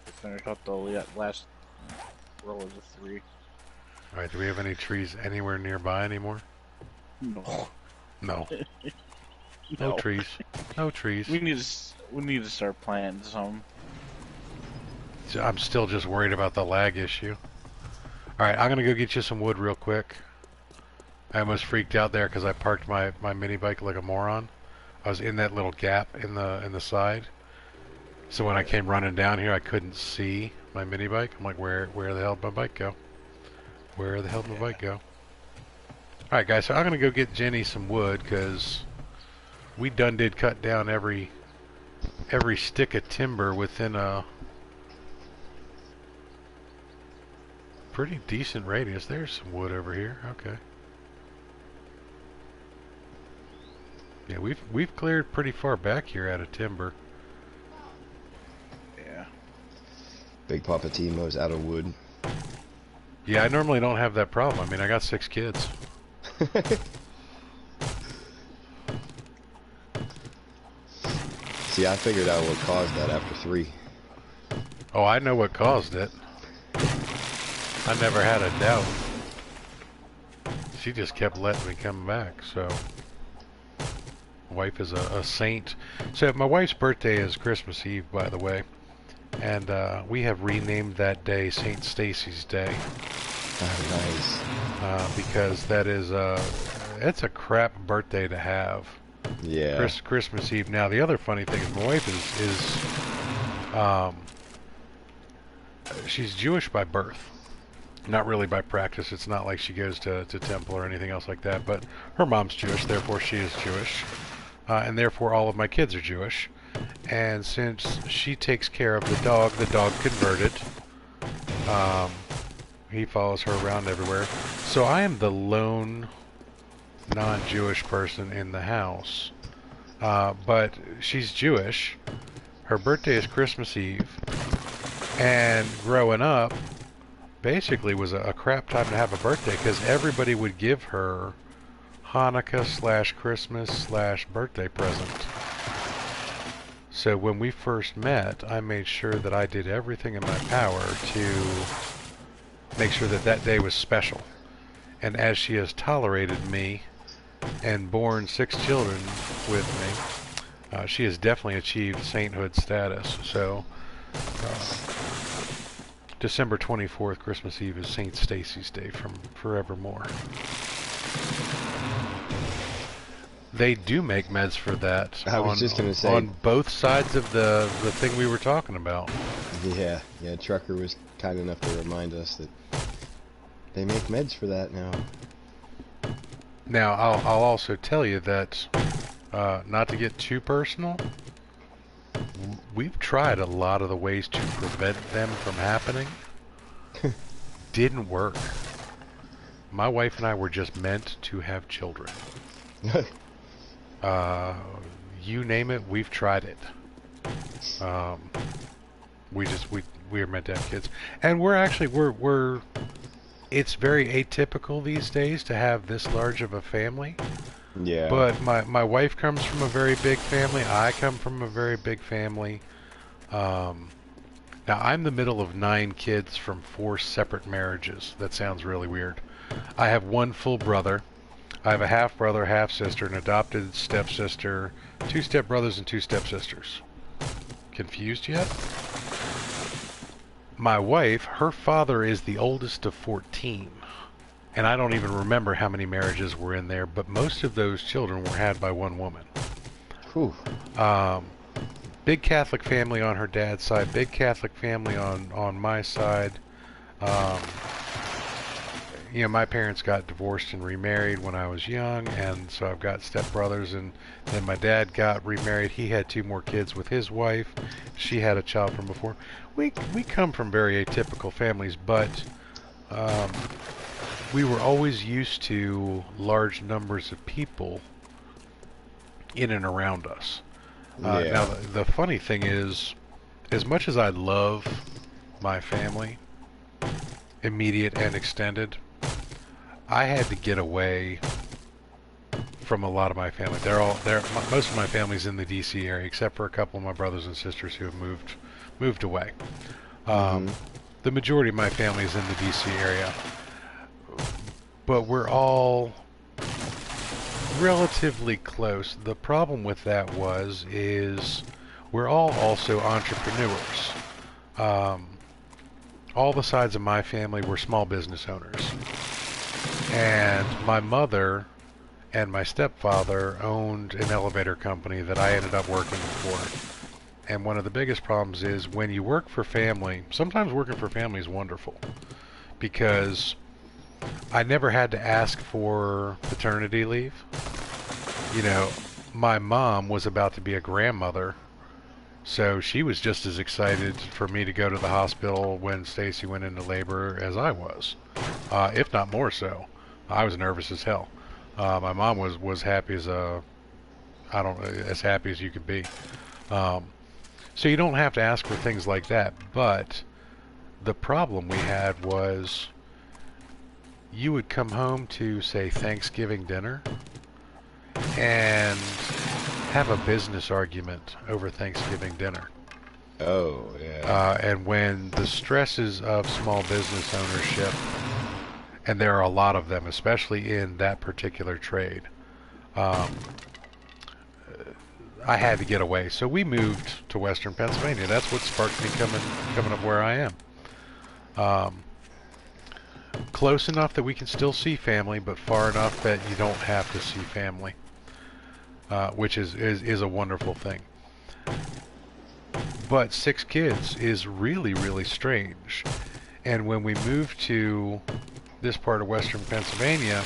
We finished up the last row of the 3. Alright, do we have any trees anywhere nearby anymore? No. No. No trees. No trees. We need to start planting some. I'm still just worried about the lag issue. Alright, I'm gonna go get you some wood real quick. I almost freaked out there because I parked my mini bike like a moron. I was in that little gap in the side. So when I came running down here, I couldn't see my mini bike. I'm like, where the hell did my bike go? Where the hell did my bike go? Alright guys, so I'm gonna go get Jenny some wood, because we did cut down every stick of timber within a pretty decent radius. There's some wood over here. Okay. Yeah, we've cleared pretty far back here out of timber. Yeah. Big Poppa T-Mo's out of wood. Yeah, I normally don't have that problem. I mean, I got 6 kids. See, I figured out what caused that after 3. Oh, I know what caused it. I never had a doubt. She just kept letting me come back, so... My wife is a saint. So my wife's birthday is Christmas Eve, by the way. And we have renamed that day St. Stacy's Day. Oh, nice. Because that is it's a crap birthday to have. Yeah. Christmas Eve. Now the other funny thing is my wife is she's Jewish by birth, not really by practice. It's not like she goes to temple or anything else like that, but her mom's Jewish, therefore she is Jewish, and therefore all of my kids are Jewish. And since she takes care of the dog converted. He follows her around everywhere. So I am the lone non-Jewish person in the house. But she's Jewish. Her birthday is Christmas Eve. And growing up, basically was a crap time to have a birthday, because everybody would give her Hanukkah / Christmas / birthday present. So when we first met, I made sure that I did everything in my power to make sure that that day was special. And as she has tolerated me and born 6 children with me, she has definitely achieved sainthood status. So December 24th, Christmas Eve, is St. Stacy's Day from forevermore. They do make meds for that. I was just gonna say, on both sides of the thing we were talking about. Yeah, Trucker was kind enough to remind us that they make meds for that now. Now, I'll also tell you that, not to get too personal, we've tried a lot of the ways to prevent them from happening. Didn't work. My wife and I were just meant to have children. You name it, we've tried it. We are meant to have kids, and we're it's very atypical these days to have this large of a family. Yeah. But my wife comes from a very big family. I come from a very big family. Um, Now, I'm the middle of 9 kids from 4 separate marriages. That sounds really weird. I have one full brother. I have a half brother, half sister, an adopted stepsister, 2 stepbrothers, and 2 stepsisters. Confused yet? My wife, her father is the oldest of 14. And I don't even remember how many marriages were in there, but most of those children were had by one woman. Whew. Um, Big Catholic family on her dad's side, big Catholic family on my side. Um, my parents got divorced and remarried when I was young, and so I've got stepbrothers, and then my dad got remarried. He had 2 more kids with his wife. She had a child from before. We come from very atypical families, but um, we were always used to large numbers of people in and around us. Now, Yeah. the funny thing is, as much as I love my family, immediate and extended, I had to get away from a lot of my family. Most of my family's in the D.C. area, except for a couple of my brothers and sisters who have moved away. Mm-hmm. The majority of my family is in the D.C. area, but we're all relatively close. The problem with that is we're all also entrepreneurs. Um, all the sides of my family were small business owners. And my mother and my stepfather owned an elevator company that I ended up working for. And one of the biggest problems is when you work for family, sometimes working for family is wonderful because I never had to ask for paternity leave. My mom was about to be a grandmother, so she was just as excited for me to go to the hospital when Stacy went into labor as I was, if not more so. I was nervous as hell. My mom was happy as happy as you could be. Um, so you don't have to ask for things like that, but the problem we had was you would come home to, say, Thanksgiving dinner and have a business argument over Thanksgiving dinner. Oh, yeah. And when the stresses of small business ownership, and there are a lot of them, especially in that particular trade, um, I had to get away. So we moved to Western Pennsylvania. That's what sparked me coming up where I am. Um, Close enough that we can still see family, but far enough that you don't have to see family, which is a wonderful thing. But 6 kids is really, really strange. And when we moved to this part of Western Pennsylvania,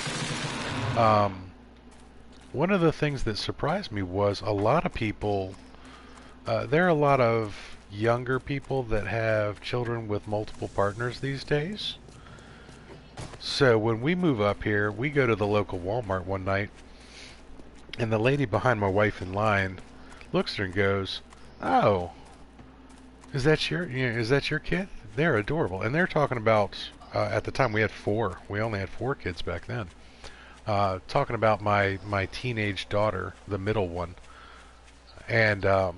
one of the things that surprised me was a lot of people, there are a lot of younger people that have children with multiple partners these days. So when we move up here, we go to the local Walmart one night, and the lady behind my wife in line looks at her and goes, "Oh, is that your kid? They're adorable." And they're talking about at the time we had 4. We only had 4 kids back then. Talking about my teenage daughter, the middle one, and my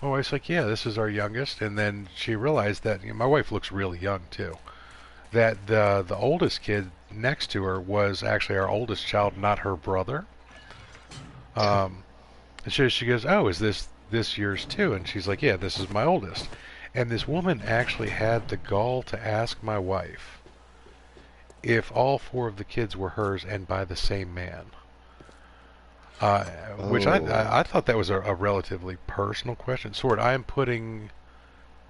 wife's like, "Yeah, this is our youngest." And then she realized that my wife looks really young too. That the oldest kid next to her was actually our oldest child, not her brother. And she goes, "Oh, is this yours too?" And she's like, "Yeah, this is my oldest." And this woman actually had the gall to ask my wife if all 4 of the kids were hers and by the same man. Which Oh. I thought that was a relatively personal question. Sword, I am putting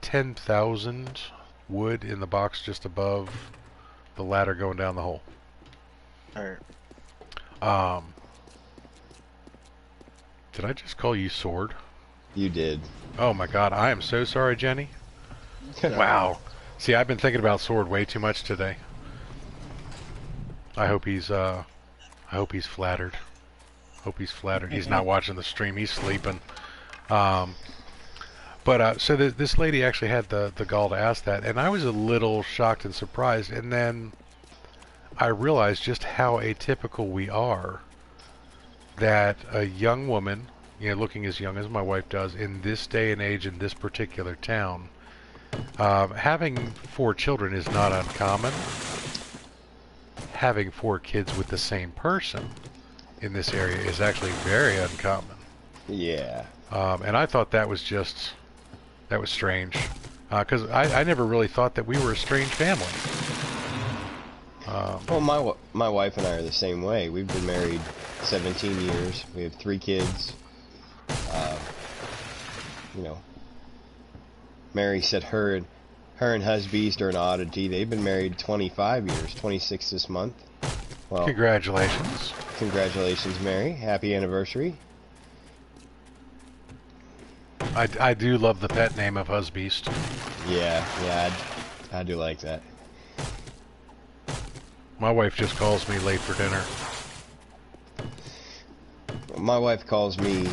10,000 wood in the box just above the ladder going down the hole. Alright. Um, did I just call you Sword? You did. Oh my God, I am so sorry, Jenny. Wow. See, I've been thinking about Sword way too much today. I hope he's flattered. Hope he's flattered. He's not watching the stream. He's sleeping. So this lady actually had the gall to ask that, and I was a little shocked and surprised. And then I realized just how atypical we are. that a young woman, looking as young as my wife does, in this day and age in this particular town, having 4 children is not uncommon. Having 4 kids with the same person in this area is actually very uncommon. Yeah. And I thought that was strange. Because I never really thought that we were a strange family. Well, my wife and I are the same way. We've been married 17 years. We have 3 kids. Mary said her and husbeast are an oddity. They've been married 25 years, 26 this month. Well, congratulations. Congratulations, Mary. Happy anniversary. I do love the pet name of husbeast. Yeah, I do like that. My wife just calls me late for dinner. My wife calls me...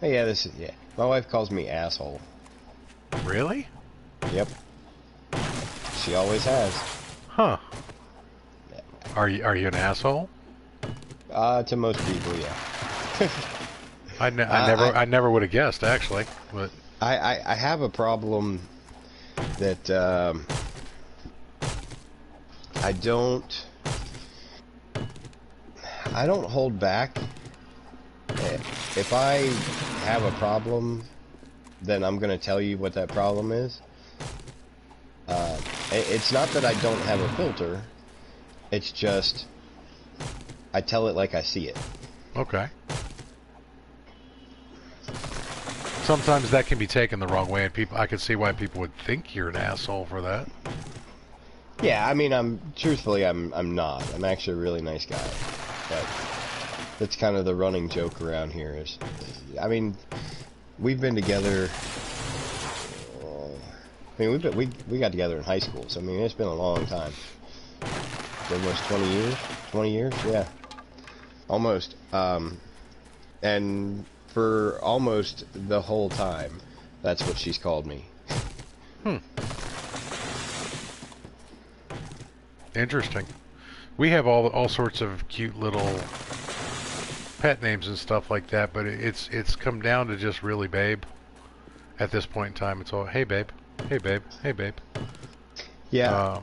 My wife calls me asshole. Really? Yep. She always has. Huh. Are you an asshole? To most people, yeah. I never would have guessed, actually. But I have a problem that I don't hold back. If I have a problem, then I'm going to tell you what that problem is. It's not that I don't have a filter. It's just I tell it like I see it. Okay. Sometimes that can be taken the wrong way, and I can see why people would think you're an asshole for that. Yeah, I mean, I'm not. I'm actually a really nice guy, but that's kind of the running joke around here. I mean, we've been together. I mean, we got together in high school, so I mean, it's been a long time. Almost 20 years. 20 years, yeah, almost. And for almost the whole time, that's what she's called me. Interesting. We have all sorts of cute little pet names and stuff like that, but it's come down to just really babe. At this point in time, it's all hey babe, hey babe, hey babe. Yeah.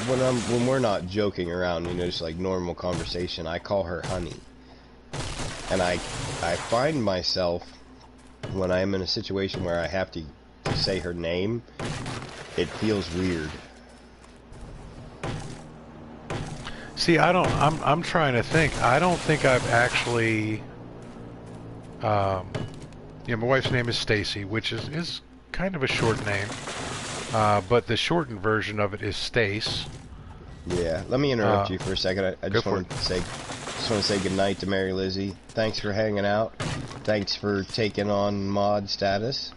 When we're not joking around, just like normal conversation, I call her honey. And I find myself, when I'm in a situation where I have to say her name, it feels weird. See, I'm trying to think. I don't think I've actually... my wife's name is Stacy, which is kind of a short name. But the shortened version of it is Stace. Yeah, let me interrupt you for a second. I just want to say goodnight to Mary Lizzie. Thanks for hanging out. Thanks for taking on mod status.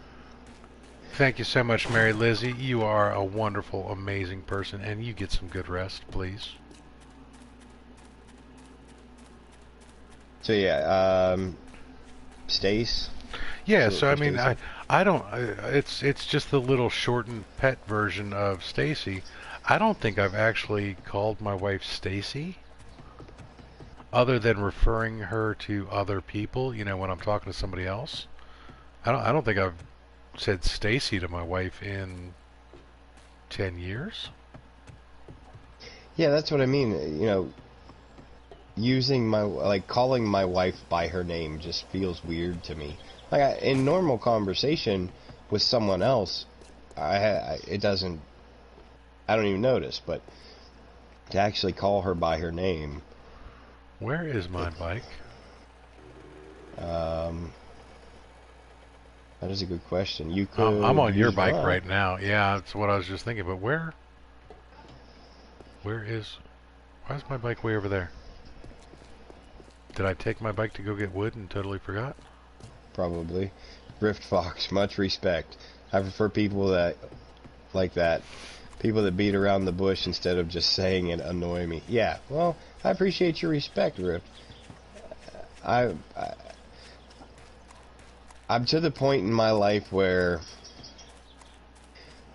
Thank you so much, Mary Lizzie. You are a wonderful, amazing person, and you get some good rest, please. So yeah, Stace. Yeah, so I mean, I don't. It's just the little shortened pet version of Stacy. I don't think I've actually called my wife Stacy, other than referring her to other people. When I'm talking to somebody else, I don't think I've said Stacy to my wife in 10 years. Yeah, that's what I mean. Using calling my wife by her name just feels weird to me. Like in normal conversation with someone else, it doesn't. I don't even notice, but to actually call her by her name. Where is my bike? That is a good question. You could. I'm on your bike right now. Yeah, that's what I was just thinking. But why is my bike way over there? Did I take my bike to go get wood and totally forgot? Probably. Rift Fox, much respect. I prefer people that like that. People that beat around the bush instead of just saying it annoy me. Yeah, well, I appreciate your respect, Rift. I'm to the point in my life where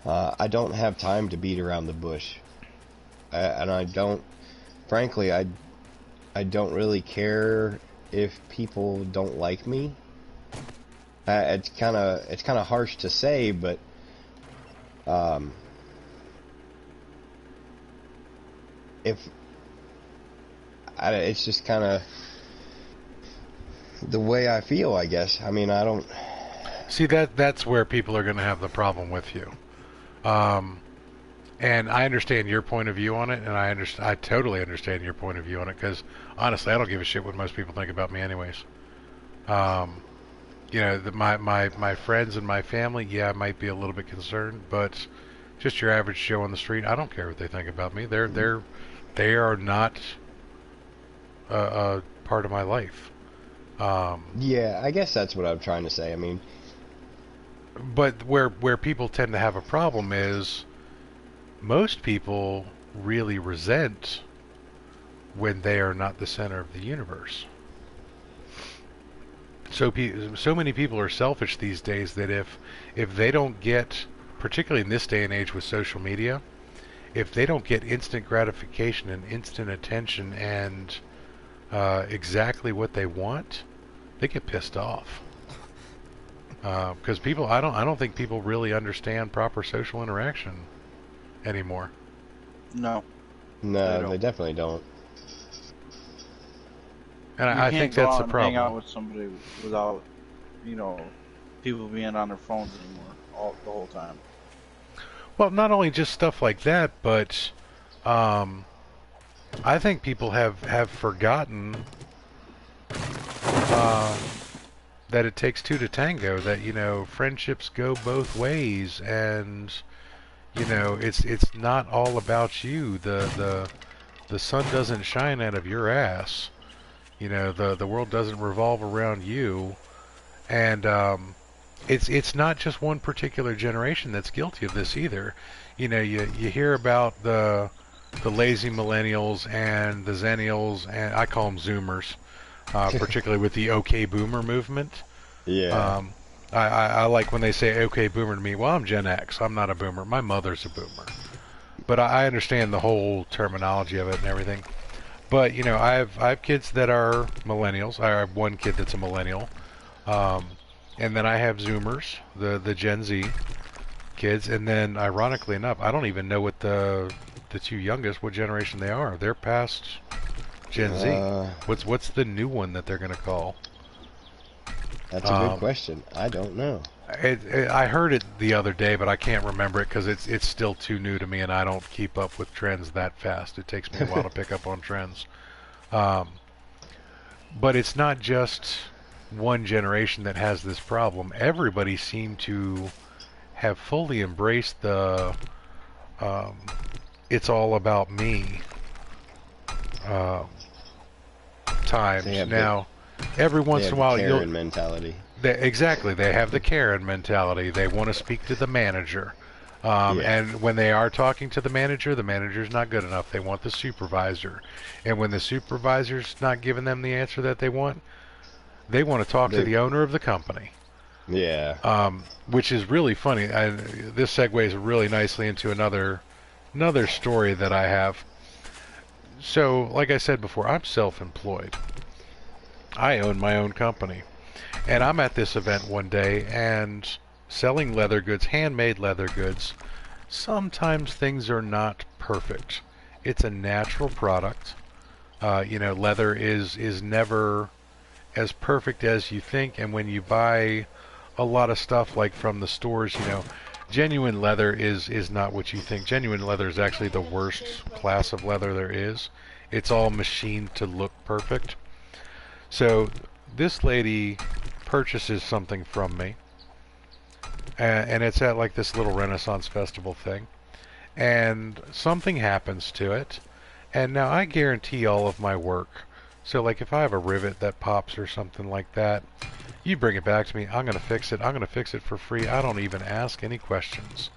I don't have time to beat around the bush. And I don't, frankly, I don't really care if people don't like me. It's kind of harsh to say, but um, if it's just kind of the way I feel, I guess. I mean, I don't. See, that's where people are going to have the problem with you. Um, and I understand your point of view on it, and I totally understand your point of view on it because honestly, I don't give a shit what most people think about me, anyways. Um, my friends and my family, yeah, I might be a little bit concerned, but just your average Joe on the street, I don't care what they think about me. They are not a part of my life. Um, Yeah, I guess that's what I'm trying to say. I mean, but where people tend to have a problem is most people really resent when they are not the center of the universe. So many people are selfish these days that if they don't get, particularly in this day and age with social media, if they don't get instant gratification and instant attention and exactly what they want, they get pissed off. Because I don't think people really understand proper social interaction anymore. No, they no, they don't. definitely don't. And You I think can't go that's the out and hang out problem. with somebody without, you know, people being on their phones anymore all the whole time. Well, not only just stuff like that, but um, I think people have forgotten um, that it takes two to tango. That friendships go both ways, and it's not all about you. The sun doesn't shine out of your ass. The world doesn't revolve around you, and it's not just one particular generation that's guilty of this either. You hear about the lazy millennials and the zennials, and I call them Zoomers, particularly with the OK Boomer movement. Yeah. Um, I like when they say OK Boomer to me. Well, I'm Gen X. I'm not a Boomer. My mother's a Boomer, but I understand the whole terminology of it and everything. But I have kids that are millennials. I have one kid that's a millennial, um, and then I have Zoomers, the Gen Z kids, and then ironically enough, I don't even know what the two youngest, what generation they are. They're past Gen Z. Uh, What's the new one that they're going to call? that's a good Um, question. I don't know. I heard it the other day, but I can't remember it because it's still too new to me, and I don't keep up with trends that fast. It takes me a while to pick up on trends. Um, but it's not just one generation that has this problem. Everybody seemed to have fully embraced the um, "it's all about me" uh, They times. have the Now, every they once in have a the while, you'll Karen mentality. exactly, they have the Karen mentality. They want to speak to the manager. Yeah. And when they are talking to the manager's not good enough. They want the supervisor. And when the supervisor's not giving them the answer that they want to talk to They the owner of the company. yeah. Which is really funny. This segues really nicely into another story that I have. So, like I said before, I'm self-employed. I own my own company. And I'm at this event one day and selling leather goods, handmade leather goods. Sometimes things are not perfect. It's a natural product. Leather is never as perfect as you think. And when you buy a lot of stuff like from the stores, genuine leather is not what you think. Genuine leather is actually the worst class of leather there is. It's all machined to look perfect. So this lady purchases something from me, and it's at like this little Renaissance festival thing, and something happens to it, and now I guarantee all of my work. So like if I have a rivet that pops or something like that, you bring it back to me, I'm going to fix it. I'm going to fix it for free. I don't even ask any questions.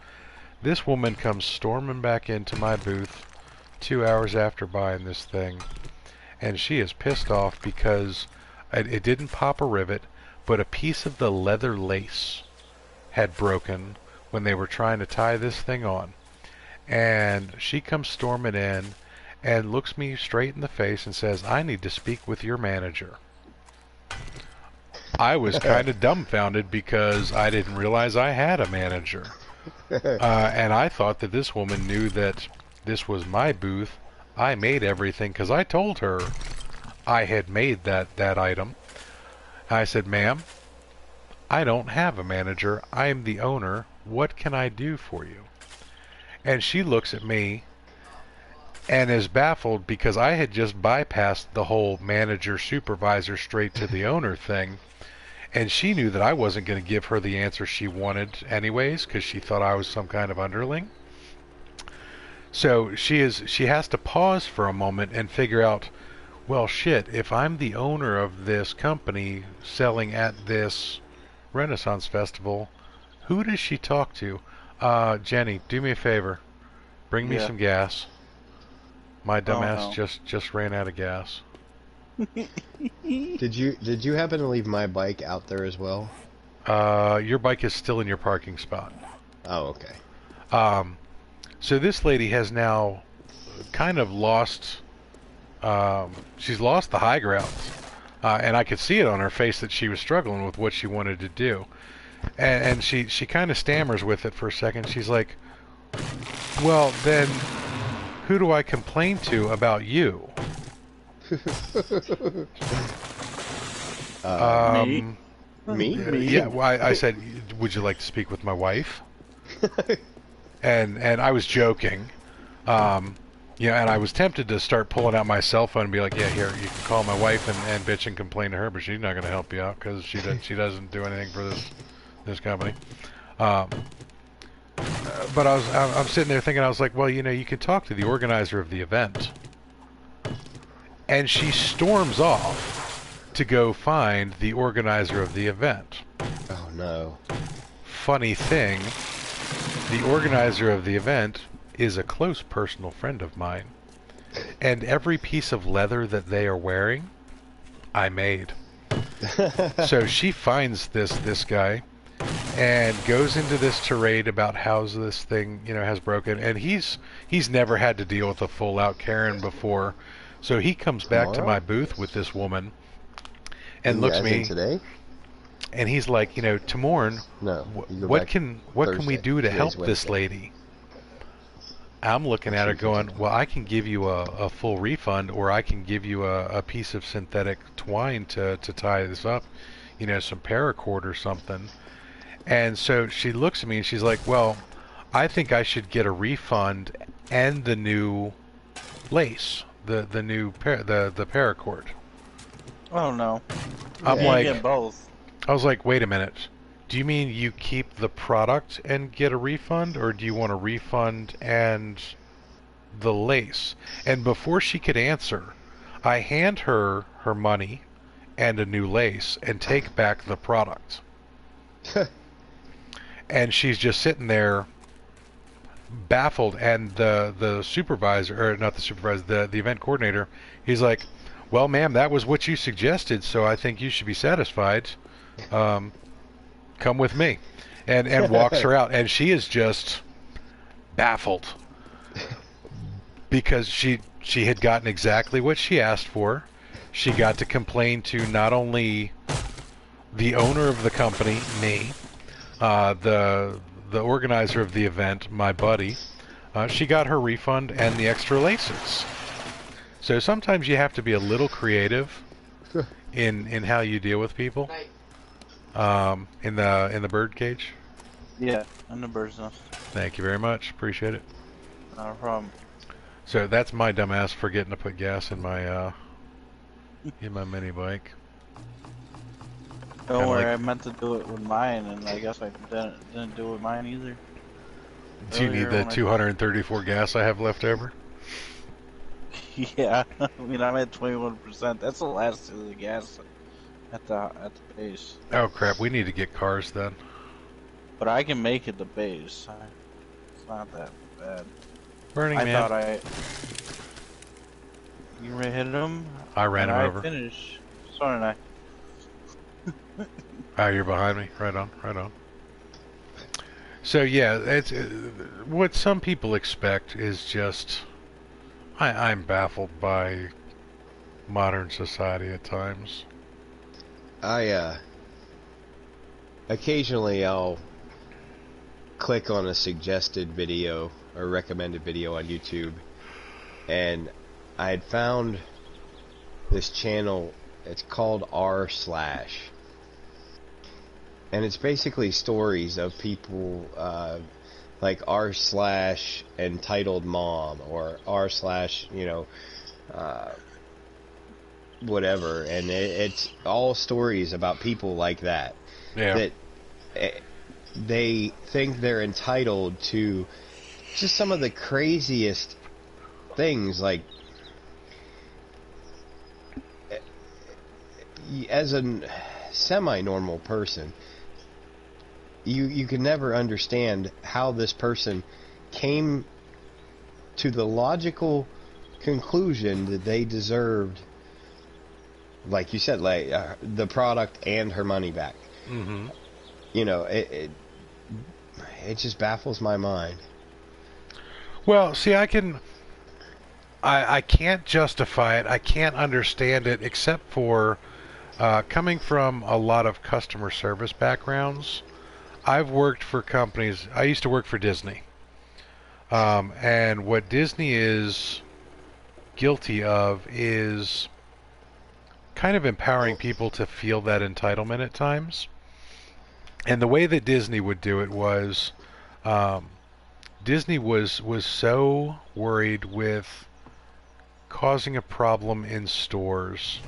This woman comes storming back into my booth 2 hours after buying this thing, and she is pissed off because it didn't pop a rivet, but a piece of the leather lace had broken when they were trying to tie this thing on. And she comes storming in, and looks me straight in the face and says, "I need to speak with your manager." I was kind of dumbfounded because I didn't realize I had a manager. And I thought that this woman knew that this was my booth. I made everything because I told her I had made that item. I said, "Ma'am, I don't have a manager. I am the owner. What can I do for you?" And she looks at me and is baffled because I had just bypassed the whole manager supervisor straight to the owner thing. And she knew that I wasn't going to give her the answer she wanted anyways because she thought I was some kind of underling. So she has to pause for a moment and figure out, well, shit, if I'm the owner of this company selling at this Renaissance Festival, who does she talk to? Jenny, do me a favor. Bring me some gas. My dumbass just ran out of gas. Did you happen to leave my bike out there as well? Your bike is still in your parking spot. Oh, okay. So this lady has now kind of lost. She's lost the high ground, and I could see it on her face that she was struggling with what she wanted to do, and she kind of stammers with it for a second. She's like, "Well, then, who do I complain to about you?" Me? Yeah, well, I said, "Would you like to speak with my wife?" and I was joking, and I was tempted to start pulling out my cell phone and be like, "Yeah, here, you can call my wife and bitch and complain to her, but she's not going to help you out because she doesn't do anything for this company." But I'm sitting there thinking, I was like, well, you could talk to the organizer of the event. And she storms off to go find the organizer of the event. Oh, no. Funny thing, the organizer of the event is a close personal friend of mine. And every piece of leather that they are wearing, I made. So she finds this guy and goes into this tirade about how this thing, has broken. And he's never had to deal with a full-out Karen before. So he comes back to my booth with this woman and looks at me today? And he's like, Tamorn, what can we do to help this lady? I'm looking at her going, well, I can give you a full refund, or I can give you a piece of synthetic twine to tie this up, some paracord or something. And so she looks at me and she's like, well, I think I should get a refund and the new lace, the new the paracord. Oh no! I'm like, get both. I was like, wait a minute. Do you mean you keep the product and get a refund, or do you want a refund and the lace? And before she could answer, I hand her her money and a new lace and take back the product. And she's just sitting there baffled, and the supervisor, or not the supervisor, the event coordinator, he's like, well, ma'am, that was what you suggested, so I think you should be satisfied. Come with me. And walks her out, and she is just baffled because she had gotten exactly what she asked for. She got to complain to not only the owner of the company, me, the organizer of the event, my buddy. She got her refund and the extra laces. So sometimes you have to be a little creative in how you deal with people. In the bird cage. Yeah, in the bird's nest. Thank you very much. Appreciate it. Not a problem. So that's my dumbass forgetting to put gas in my mini bike. Don't worry, I meant to do it with mine, and I guess I didn't do it with mine either. Do you need the 234 gas I have left over? Yeah, I mean I'm at 21%. That's the last of the gas at the base. Oh crap! We need to get cars then. But I can make it the base. It's not that bad. Burning Man. I thought you hit him. I ran him over. I finished. So did I. Oh, you're behind me. Right on. Right on. So yeah, it's what some people expect is just I'm baffled by modern society at times. I occasionally I'll click on a suggested video or recommended video on YouTube, and I had found this channel. It's called r slash, and it's basically stories of people like r slash entitled mom or r slash whatever, and it's all stories about people like that. Yeah. That they think they're entitled to just some of the craziest things. Like, as a semi-normal person, you can never understand how this person came to the logical conclusion that they deserved, like you said, like the product and her money back. Mm-hmm. It just baffles my mind. Well, see, I can't justify it. I can't understand it, except for coming from a lot of customer service backgrounds. I've worked for companies. I used to work for Disney. And what Disney is guilty of is kind of empowering people to feel that entitlement at times. And the way that Disney would do it was, Disney was so worried with causing a problem in stores,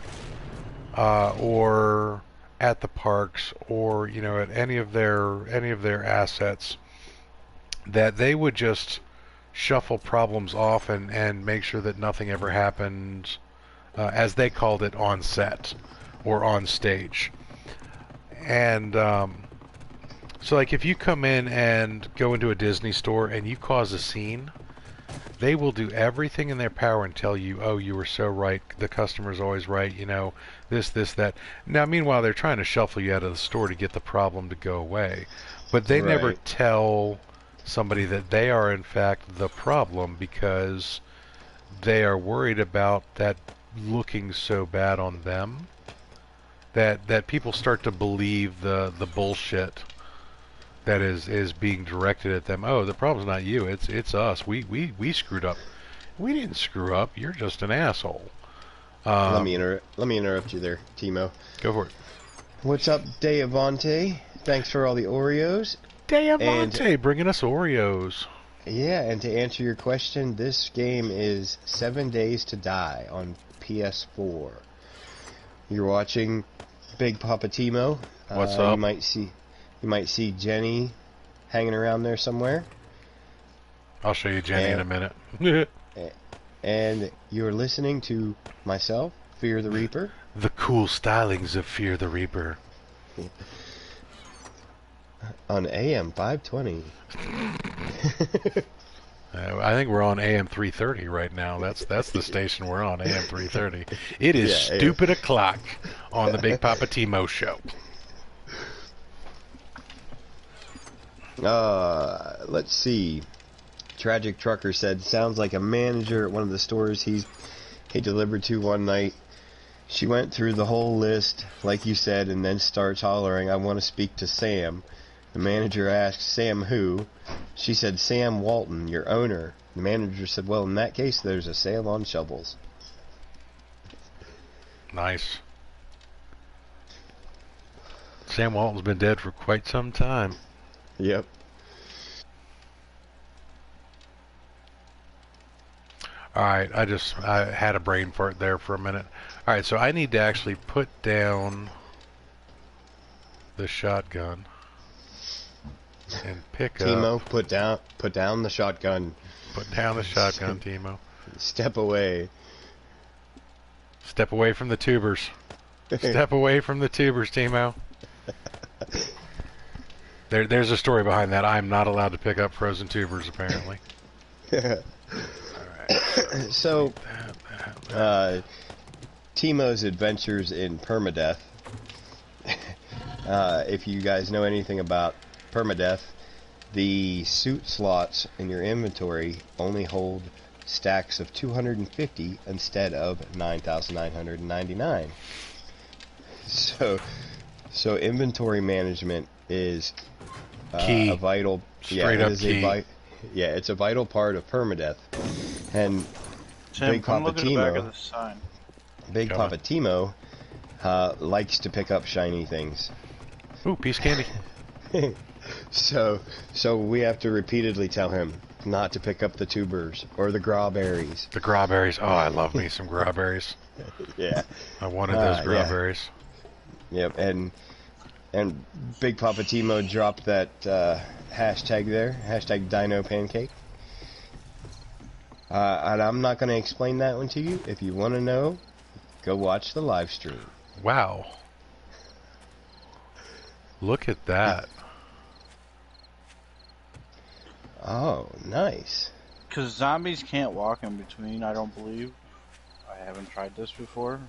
or at the parks, or at any of their assets, that they would just shuffle problems off and make sure that nothing ever happened, as they called it, on set or on stage. And so, like, if you come in and go into a Disney store and you cause a scene, they will do everything in their power and tell you, oh, you were so right, the customer's always right, this, that. Now, meanwhile, they're trying to shuffle you out of the store to get the problem to go away. But they never Right. tell somebody that they are, in fact, the problem, because they are worried about that looking so bad on them that people start to believe the bullshit that is being directed at them. Oh, the problem's not you, it's us. We screwed up. We didn't screw up. You're just an asshole. Let me interrupt you there, T-Mo. Go for it. What's up, Deavante? Thanks for all the Oreos. Diamante bringing us Oreos. Yeah, and to answer your question, this game is 7 Days to Die on PS4. You're watching Big Poppa T-Mo. What's up? You might see Jenny hanging around there somewhere. I'll show you Jenny in a minute. And you're listening to myself, Fear the Reaper. The cool stylings of Fear the Reaper. On AM 520. I think we're on AM 330 right now. That's the station we're on, AM 330. It is stupid o'clock on the Big Poppa T-Mo show. Let's see. Tragic Trucker said, sounds like a manager at one of the stores he delivered to one night. She went through the whole list, like you said, and then starts hollering, I want to speak to Sam. The manager asked, Sam who? She said, Sam Walton, your owner. The manager said, well, in that case, there's a sale on shovels. Nice. Sam Walton's been dead for quite some time. Yep. Alright, I had a brain fart there for a minute. Alright, so I need to actually put down the shotgun and pick T-Mo, up. put down the shotgun. Put down the shotgun, T-Mo. Step away. Step away from the tubers. Step away from the tubers, T-Mo. There's a story behind that. I'm not allowed to pick up frozen tubers, apparently. Alright. So, T-Mo's adventures in permadeath. If you guys know anything about permadeath, the suit slots in your inventory only hold stacks of 250 instead of 9,999. So inventory management is Key. a vital, Straight up key. it's a vital part of permadeath. And Tim, Big come Poppa look at the back T-Mo, of the sign. Big Coming. Poppa T-Mo likes to pick up shiny things. Ooh, piece of candy. So we have to repeatedly tell him not to pick up the tubers or the grawberries. The grawberries. Oh, I love me some grawberries. Yeah. I wanted those Yeah. grawberries. Yep, and Big Poppa T-Mo dropped that hashtag there, hashtag Dino Pancake. And I'm not going to explain that one to you. If you want to know, go watch the live stream. Wow. Look at that. Oh, nice. Because zombies can't walk in between, I don't believe. I haven't tried this before.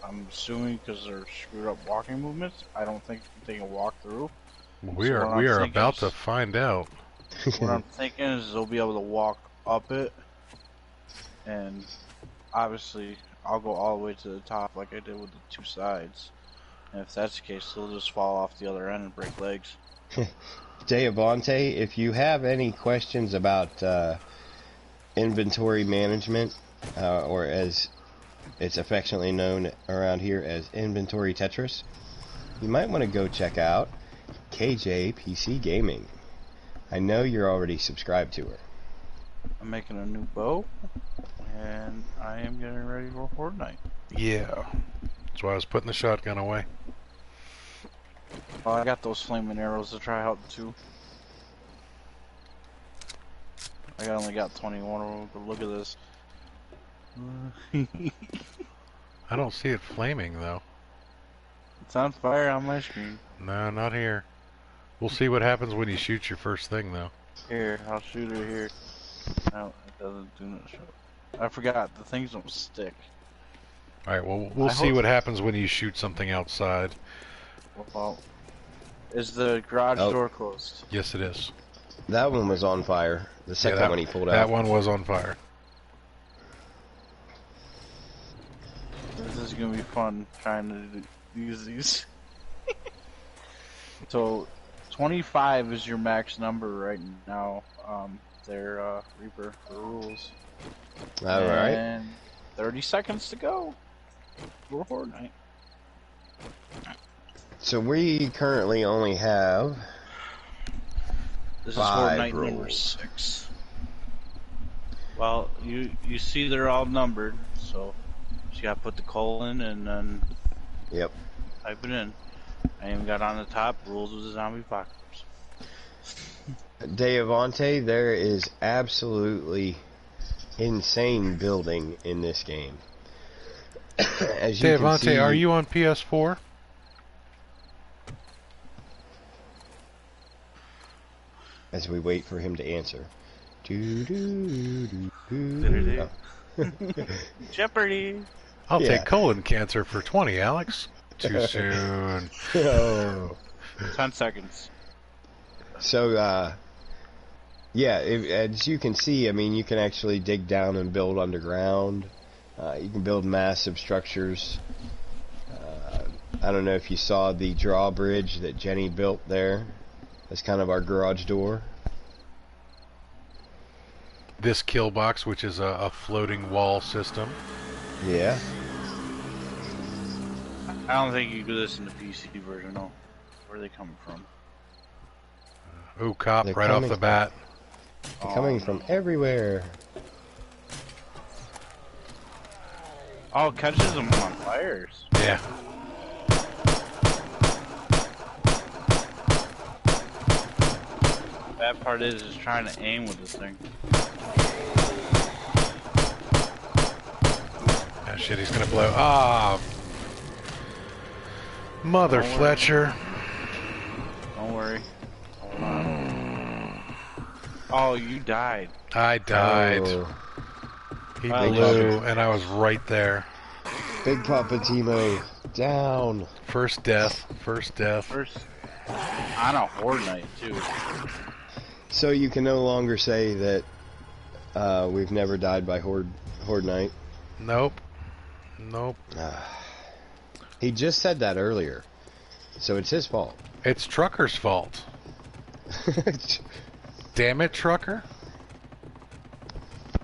I'm assuming because they're screwed up walking movements, I don't think they can walk through. We So are what I'm about thinking to find out. What I'm thinking is they'll be able to walk up it, and obviously I'll go all the way to the top like I did with the two sides. And if that's the case, they'll just fall off the other end and break legs. Deavante, if you have any questions about inventory management, or as it's affectionately known around here as Inventory Tetris, you might want to go check out KJ PC Gaming. I know you're already subscribed to her. I'm making a new bow, and I am getting ready for Fortnite. Yeah. That's why I was putting the shotgun away. Oh, I got those flaming arrows to try out too. I only got 21 of them, but look at this. I don't see it flaming, though. It's on fire on my screen. No, not here. We'll see what happens when you shoot your first thing, though. Here, I'll shoot it here. No, it doesn't do no show. I forgot, the things don't stick. Alright, well, we'll see what happens when you shoot something outside. Well, is the garage door closed? Yes, it is. That one was on fire. The second one he pulled out. That one was on fire. This is gonna be fun trying to use these. So, 25 is your max number right now. They're Reaper for rules. Alright. And 30 seconds to go for Fortnite. So we currently only have This is 5 Fortnite rules. number 6. Well, you see they're all numbered, so you gotta put the colon and then type it in. I even got on the top rules of the zombie apocalypse. Deavante, there is absolutely insane building in this game. As you can see, Deavante, are you on PS4? as we wait for him to answer. Jeopardy! I'll take colon cancer for 20, Alex. Too soon. Oh. 10 seconds. So, yeah, as you can see, I mean, you can actually dig down and build underground. You can build massive structures. I don't know if you saw the drawbridge that Jenny built there. That's kind of our garage door. This kill box, which is a floating wall system. Yeah. I don't think you could listen to PC version, no. Where are they coming from? Ooh, cop, They're right off the bat. They're coming from everywhere. Oh, it catches them on fires. Yeah. Bad part is trying to aim with this thing. Ah, shit, he's gonna blow. Ah! Mother Fletcher. Don't worry. Hold on. Oh, you died. I died. Oh. He blew, and I was right there. Big Poppa T-Mo down. First death. First death. First, on a Horde night, too. So you can no longer say that We've never died by Horde Knight. Nope. Nope. He just said that earlier, so it's his fault. It's Trucker's fault. Damn it, Trucker.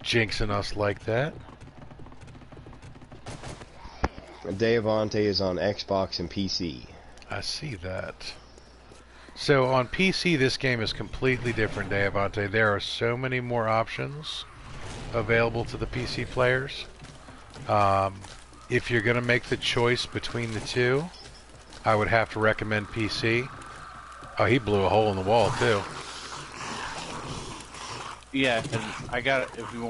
Jinxing us like that. Deavante is on Xbox and PC. I see that. So on PC, this game is completely different, Deavante. There are so many more options available to the PC players. If you're going to make the choice between the two, I would have to recommend PC. Oh, he blew a hole in the wall, too. Yeah, and I got, if you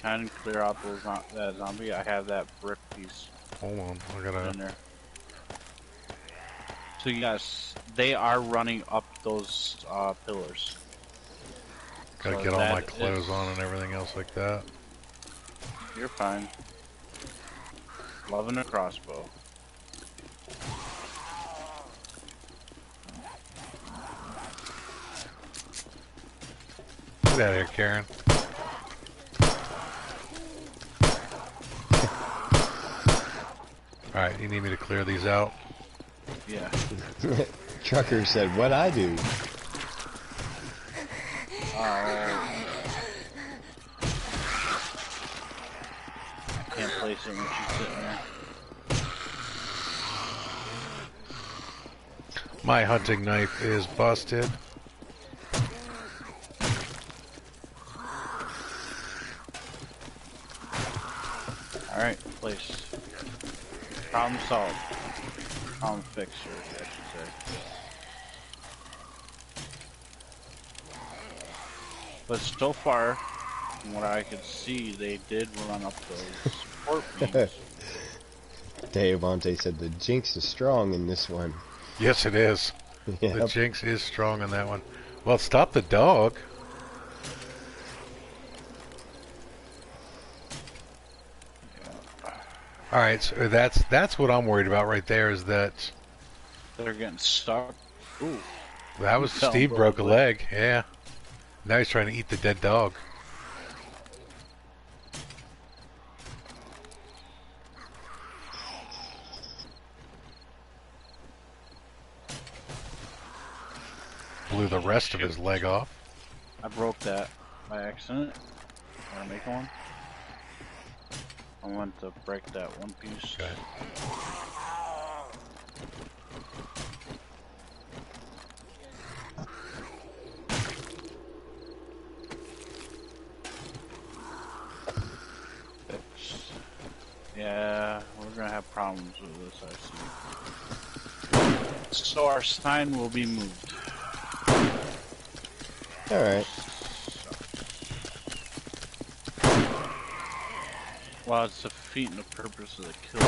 kind of clear out those that zombie, I have that brick piece. Hold on, I in gotta... there. So yes, they are running up those pillars. Gotta So get all my that clothes is- on and everything else like that. You're fine. Loving a crossbow. Get out of here, Karen. Alright, you need me to clear these out? Yeah. Trucker said, "What I do?" Can't place it when she's sitting there. My hunting knife is busted. Alright, place. Problem solved. Problem fixed, I should say. But so far, from what I could see, they did run up those support beams. Deavante said the jinx is strong in this one. Yes, it is. The Yep. jinx is strong on that one. Well, stop the dog. Alright, so that's what I'm worried about right there, is that They're getting stuck. Ooh. that was Fell Steve broke a probably. leg. Yeah. Now he's trying to eat the dead dog. Blew the rest of his leg off. I broke that by accident. Want to make one? I want to break that one piece. Okay. Fixed. Yeah, we're gonna have problems with this, I see. So our sign will be moved. Alright. Well, it's defeating the purpose of the kill.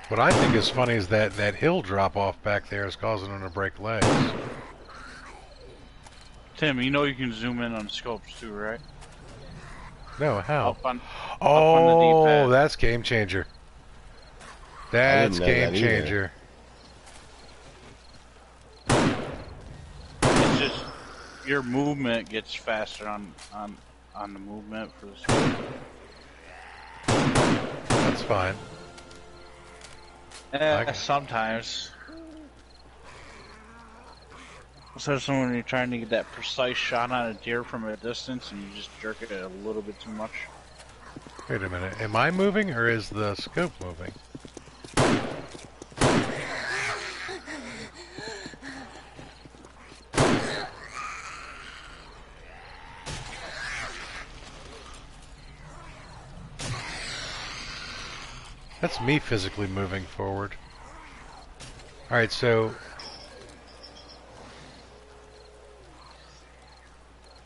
What I think is funny is that hill drop off back there is causing him to break legs. Tim, you know you can zoom in on scopes too, right? No, how? Up on the Oh, D-pad. that's game changer. That's know game that either. changer. It's just your movement gets faster on the movement for the scope. That's fine. Okay. Sometimes. Especially when you're trying to get that precise shot on a deer from a distance and you just jerk it a little bit too much. Wait a minute. Am I moving or is the scope moving? That's me physically moving forward. Alright, so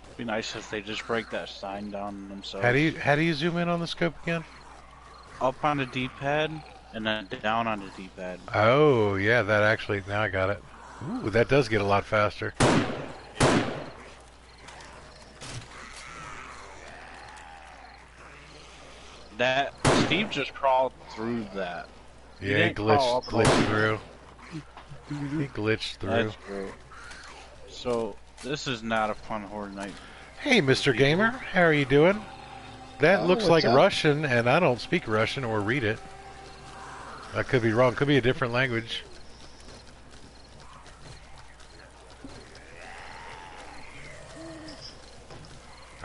It'd be nice if they just break that sign down themselves. how do you zoom in on the scope again? Up on the D-pad and then down on the D-pad. Oh, yeah, that actually, now I got it. Ooh, that does get a lot faster. That Steve just crawled through that. He Yeah, he didn't crawl up glitched through. He glitched through. That's great. So this is not a fun horde night. Hey, Mr. Gamer, how are you doing? That looks like what's up? Russian, and I don't speak Russian or read it. I could be wrong. Could be a different language.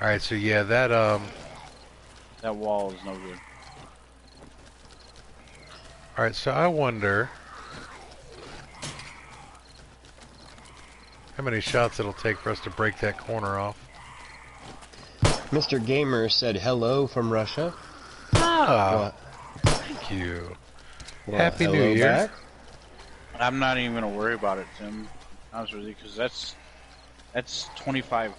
All right, so yeah, That wall is no good. All right, so I wonder how many shots it'll take for us to break that corner off. Mr. Gamer said hello from Russia. Ah, thank you. Well, Happy New hello Year. back. I'm not even gonna worry about it, Tim. To be honest with you, because that's 25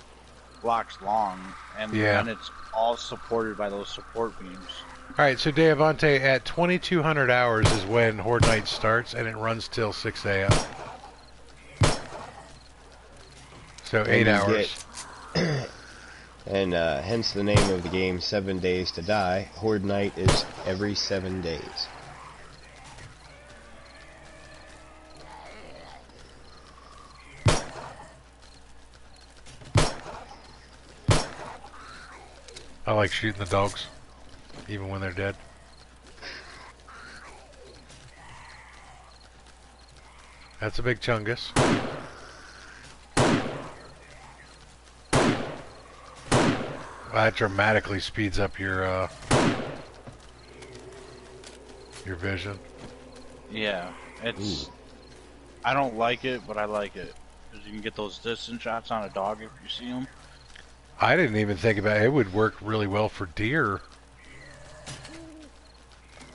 blocks long, and then it's all supported by those support beams. All right, so Deavante, at 2200 hours is when Horde Night starts, and it runs till 6 a.m. So 8 hours. And hence the name of the game, 7 Days to Die. Horde Night is every 7 days. I like shooting the dogs, even when they're dead. That's a big chungus. That dramatically speeds up your vision. Yeah, it's. I don't like it, but I like it because you can get those distance shots on a dog if you see them. I didn't even think about it. It would work really well for deer.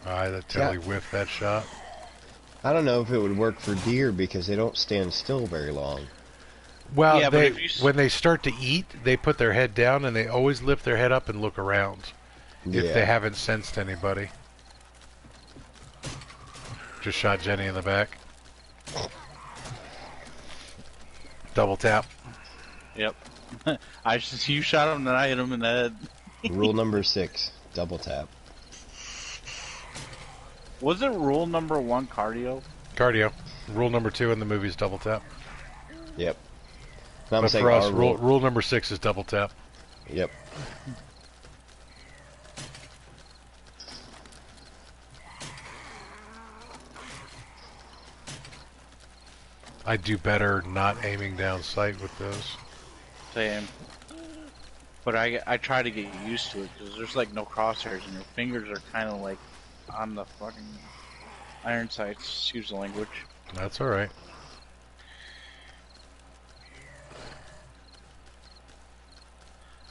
I totally whiffed that shot. I don't know if it would work for deer because they don't stand still very long. Well, Yeah, but when they start to eat, they put their head down and they always lift their head up and look around if they haven't sensed anybody. Just shot Jenny in the back. Double tap. Yep. You shot him and I hit him in the head. Rule number 6, double tap. Was it rule number 1 cardio? Cardio. Rule number 2 in the movie is double tap. Yep. I'm But saying for us, our rule number 6 is double tap. Yep. I do better not aiming down sight with those. Same. But I try to get used to it because there's like no crosshairs and your fingers are kind of like on the fucking iron sights. Excuse the language. That's alright.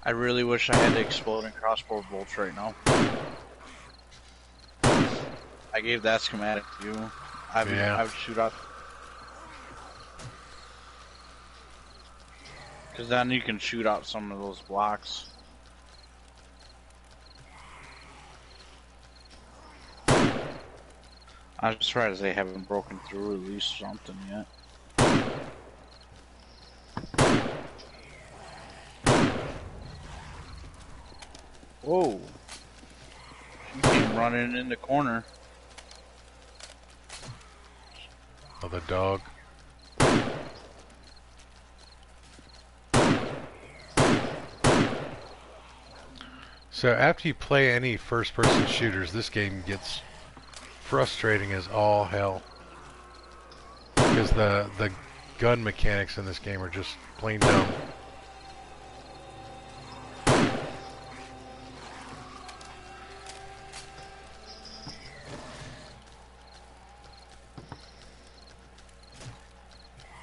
I really wish I had the exploding crossbow bolts right now. I gave that schematic to you. I would shoot out. Because then you can shoot out some of those blocks. I'm surprised they haven't broken through at least something yet. Whoa! She came running in the corner. Oh, the dog. So after you play any first-person shooters, this game gets frustrating as all hell. Because the gun mechanics in this game are just plain dumb.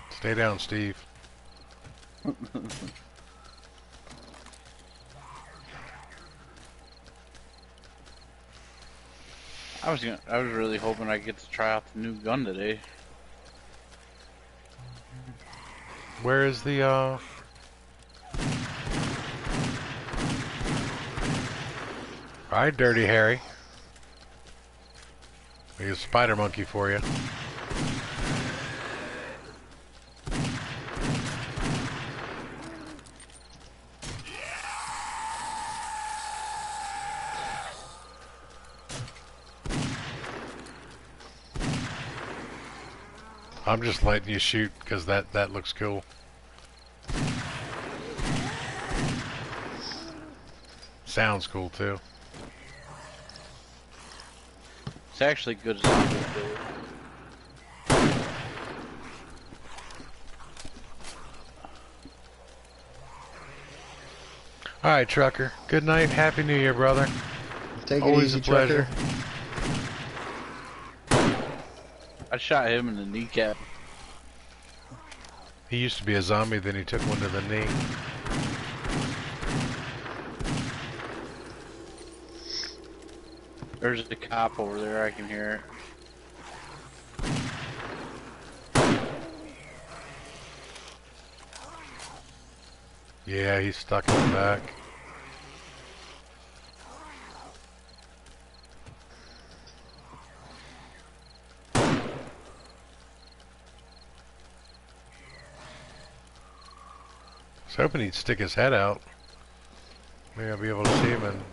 Stay down, Steve. I was really hoping I get to try out the new gun today. Where is the Alright, Dirty Harry. Here's a spider monkey for you. I'm just letting you shoot because that looks cool. Sounds cool too. It's actually good zombie build. All right, trucker. Good night. Happy New Year, brother. Take it Always easy, a pleasure. trucker. I shot him in the kneecap. He used to be a zombie, then he took one to the knee. There's a cop over there, I can hear it. Yeah, he's stuck in the back. I was hoping he'd stick his head out. Maybe I'll be able to see him and...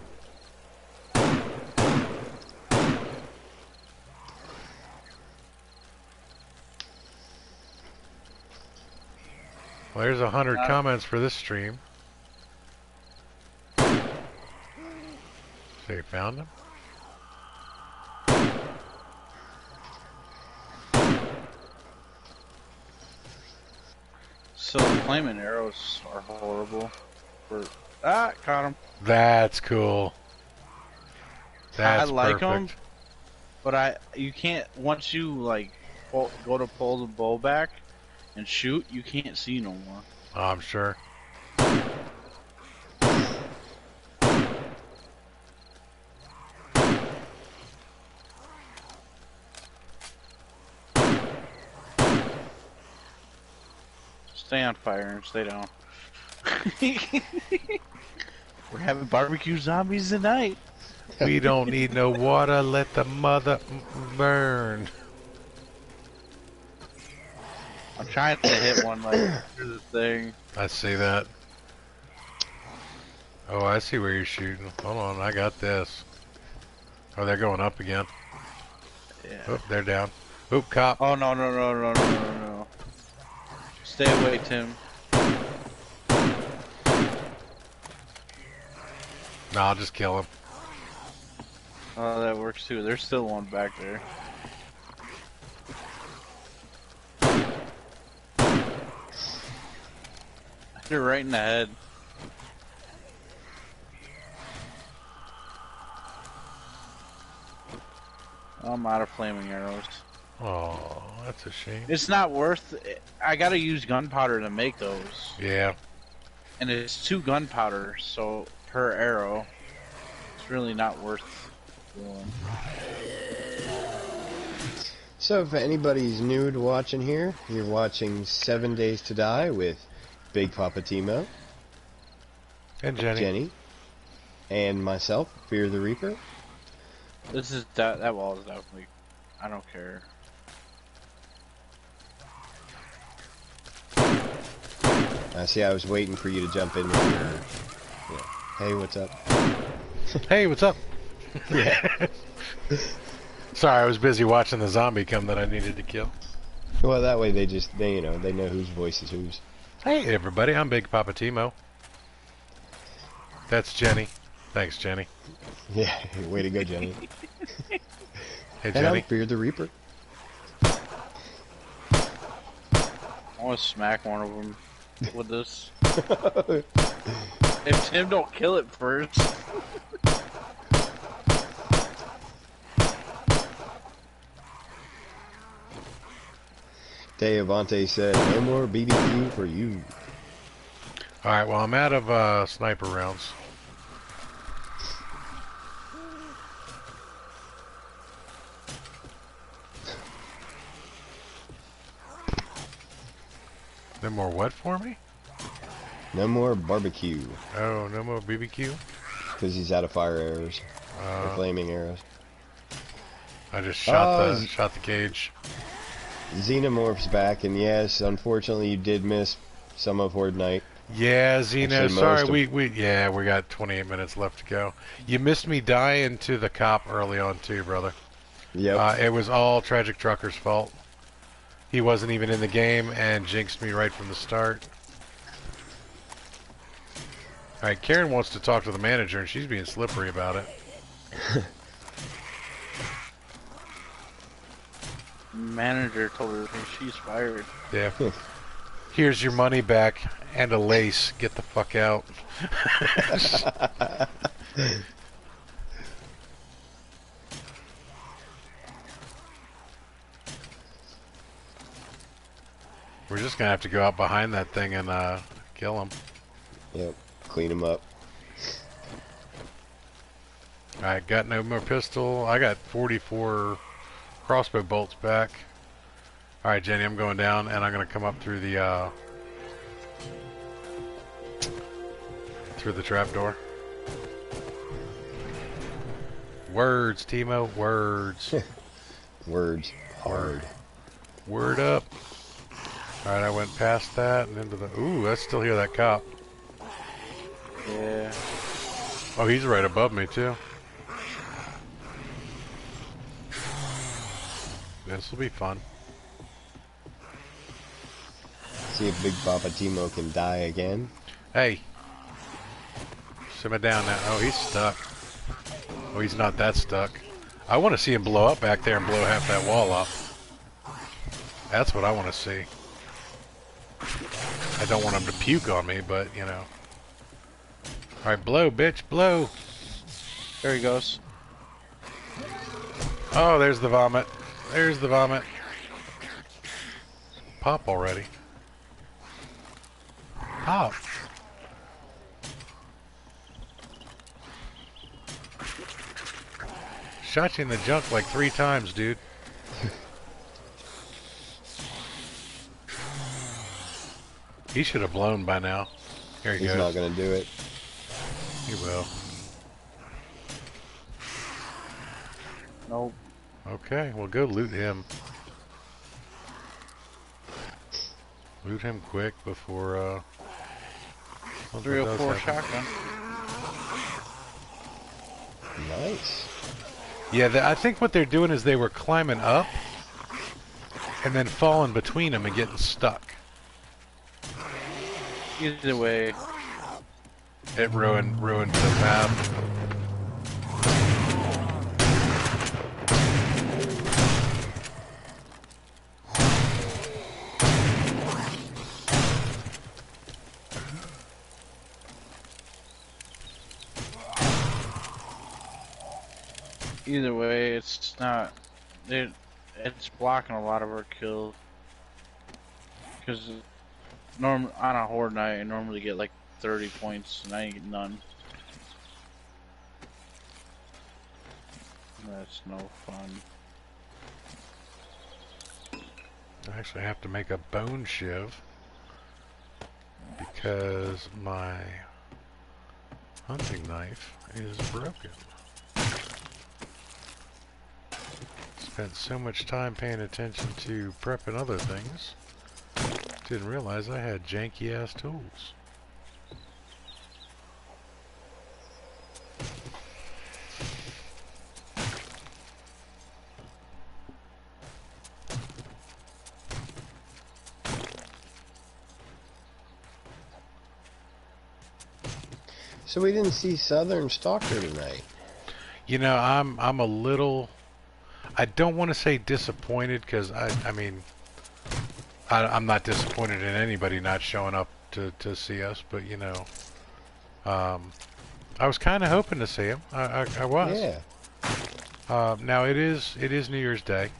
Well, there's 100 comments for this stream. So you found him? So the flaming arrows are horrible. Caught him. That's cool. That's I like perfect. them, but you can't, once you like go to pull the bow back and shoot, you can't see no more. Oh, I'm sure. Stay on fire and stay down. We're having barbecue zombies tonight. We don't need no water, let the mother burn. I'm trying to hit one like through the thing. I see that. Oh, I see where you're shooting. Hold on, I got this. Oh, they're going up again. Yeah. Oh, they're down. Oop, cop. Oh no. Stay away, Tim. No, I'll just kill him. Oh, that works too. There's still one back there. You're right in the head. I'm out of flaming arrows. Oh, that's a shame. It's not worth it. I gotta use gunpowder to make those. Yeah. And it's 2 gunpowder, so per arrow. It's really not worth doing. So if anybody's new to watching here, you're watching 7 Days to Die with Big Poppa T-Mo. And Jenny. And myself, Fear the Reaper. This is that wall is definitely. I don't care. I see. I was waiting for you to jump in with your. Yeah. Hey, what's up? Hey, what's up? Yeah. Sorry, I was busy watching the zombie come that I needed to kill. Well, that way they know whose voice is whose. Hey, everybody, I'm Big Poppa T-Mo. That's Jenny. Thanks, Jenny. Yeah, way to go, Jenny. Hey, And Jenny. I'm Fear the Reaper. I want to smack one of them with this. If Tim don't kill it first. Avante said, no more BBQ for you. Alright, well, I'm out of sniper rounds. No more what for me? No more barbecue. Oh, no more BBQ? Because he's out of fire arrows. Or flaming arrows. I just shot the cage. Xenomorph's back, and yes, unfortunately you did miss some of Horde Night. Yeah, Xeno, Actually, sorry, most we got 28 minutes left to go. You missed me dying to the cop early on too, brother. Yep. It was all Tragic Trucker's fault. he wasn't even in the game and jinxed me right from the start. Alright, Karen wants to talk to the manager and she's being slippery about it. Manager told her she's fired. Yeah. Here's your money back and a lace. Get the fuck out. We're just gonna have to go out behind that thing and kill him. Yep. Clean him up. Alright, got no more pistol. I got 44 crossbow bolts back. Alright, Jenny, I'm going down and I'm gonna come up through the trapdoor. Words, T-Mo, words. Words. Hard. Word up. Alright, I went past that and into the... Ooh, I still hear that cop. Yeah. Oh, he's right above me, too. This will be fun. See if Big Poppa T-Mo can die again. Hey. Simmer down now. Oh, he's stuck. Oh, he's not that stuck. I want to see him blow up back there and blow half that wall up. That's what I want to see. I don't want him to puke on me, but, you know. Alright, blow, bitch, blow. There he goes. Oh, there's the vomit. There's the vomit. Pop already. Pop. Shot you in the junk like 3 times, dude. He should have blown by now. Here he He's goes. not gonna do it. He will. Nope. Okay, well go loot him. Loot him quick before, something does 304 happen. shotgun. Nice. Yeah, I think what they're doing is they were climbing up and then falling between them and getting stuck. Either way, It ruined the map. it's not. It's blocking a lot of our kills. Because on a horde night, I normally get like 30 points, and I get none. That's no fun. I actually have to make a bone shiv because my hunting knife is broken. Spent so much time paying attention to prep and other things, didn't realize I had janky ass tools. So we didn't see Southern Stalker tonight. You know, I'm a little, I don't want to say disappointed because I mean I'm not disappointed in anybody not showing up to see us, but you know, I was kind of hoping to see him. I was. Yeah. Now it is New Year's Day.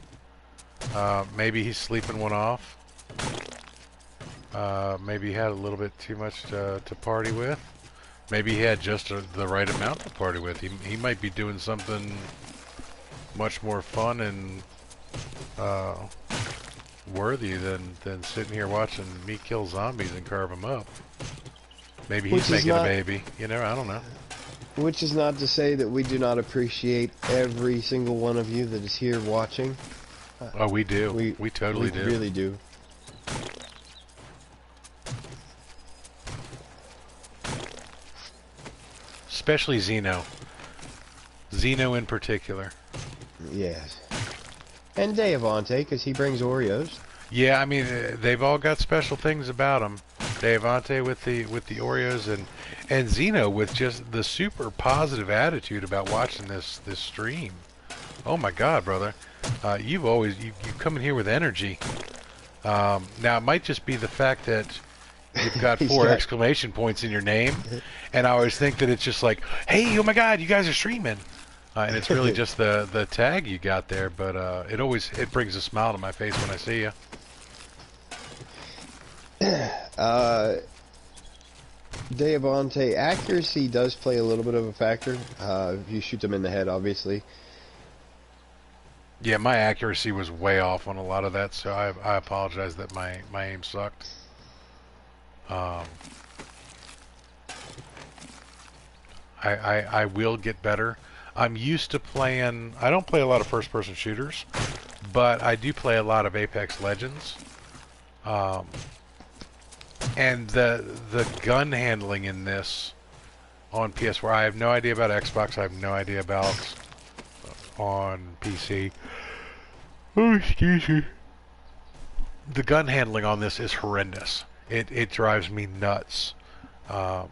Maybe he's sleeping one off. Maybe he had a little bit too much to party with. Maybe he had just the right amount to party with. He might be doing something much more fun and worthy than sitting here watching me kill zombies and carve them up. Maybe he's making a baby. You know, I don't know. Which is not to say that we do not appreciate every single one of you that is here watching. Oh, we do. We totally do. We really do. Especially Xeno. Xeno in particular. Yes. And Deavante, because he brings Oreos. Yeah, I mean they've all got special things about them. Devante with the Oreos and Zeno with just the super positive attitude about watching this stream. Oh my God, brother, you come in here with energy. Now it might just be the fact that you've got He's four got. exclamation points in your name, and I always think that it's just like, hey, oh my God, you guys are streaming. And it's really just the tag you got there, but it brings a smile to my face when I see you. uh, Devante, accuracy does play a little bit of a factor. If you shoot them in the head, obviously. Yeah, my accuracy was way off on a lot of that, so I apologize that my aim sucked. Um, I will get better. I'm used to playing. I don't play a lot of first-person shooters, but I do play a lot of Apex Legends. Um, and the gun handling in this on PS4, I have no idea about Xbox. I have no idea about on PC. Oh, excuse me. The gun handling on this is horrendous. It drives me nuts. Um,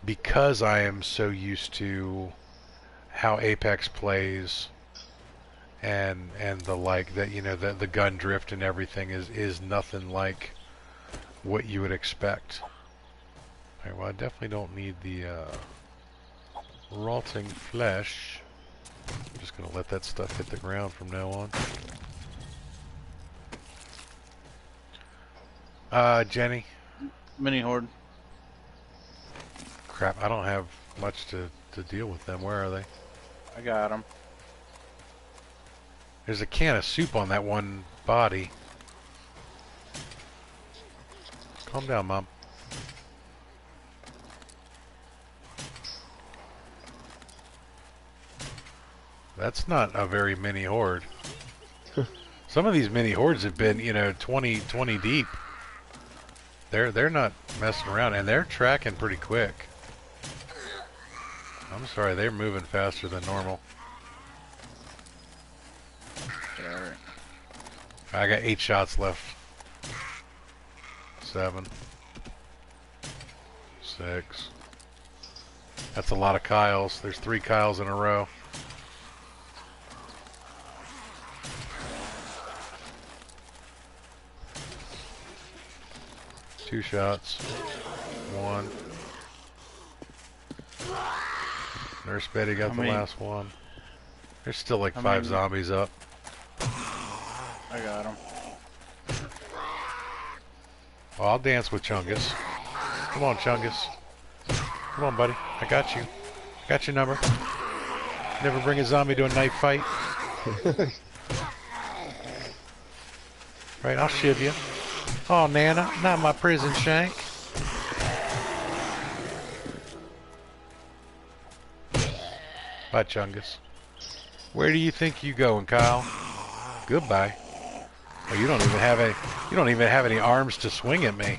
because I am so used to how Apex plays and the like, that the gun drift and everything is nothing like what you would expect. Alright, well I definitely don't need the rotting flesh. I'm just gonna let that stuff hit the ground from now on. Jenny. Mini horde. Crap, I don't have much to deal with them. Where are they? I got him. There's a can of soup on that one body. Calm down, Mom. That's not a very mini horde. Some of these mini hordes have been, 20 deep. They're not messing around, and they're tracking pretty quick. I'm sorry, they're moving faster than normal. Alright. I got 8 shots left. 7. 6. That's a lot of Kyles. There's 3 Kyles in a row. Two shots. 1. Nurse Betty got the last one. There's still like 5 zombies up. I got him. Oh, I'll dance with Chungus. Come on, Chungus. Come on, buddy. I got you. Got your number. Never bring a zombie to a knife fight. Right, I'll shiv you. Oh, Nana, not my prison shank. Bye, Chungus. Where do you think you going, Kyle? Goodbye. Oh, you don't even have any arms to swing at me.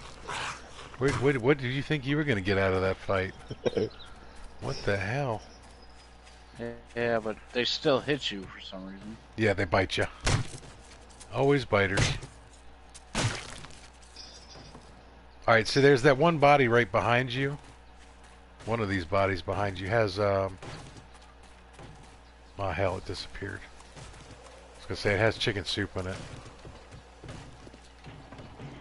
What did you think you were going to get out of that fight? What the hell? Yeah, but they still hit you for some reason. Yeah, they bite you. Always biters. Alright, so there's that one body right behind you. One of these bodies behind you has, oh hell, it disappeared. I was going to say it has chicken soup in it.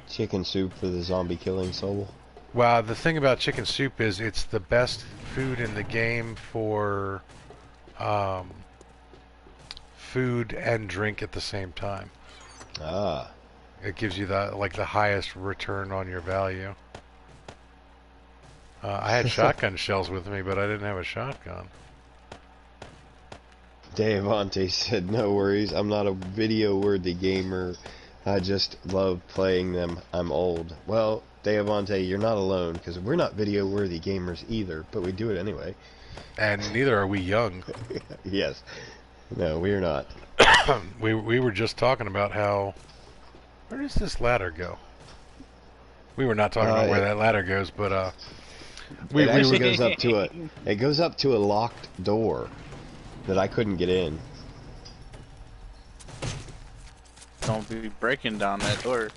Chicken soup for the zombie killing soul. Well, the thing about chicken soup is it's the best food in the game for food and drink at the same time. Ah. It gives you the highest return on your value. I had shotgun shells with me, but I didn't have a shotgun. Devante said, "No worries. I'm not a video-worthy gamer. I just love playing them. I'm old." Well, Devante, you're not alone, because we're not video-worthy gamers either, but we do it anyway. And neither are we young. Yes. No, we're not. We were just talking about how... Where does this ladder go? We were not talking about where that ladder goes, but it actually goes up to it goes up to a locked door that I couldn't get in. Don't be breaking down that door.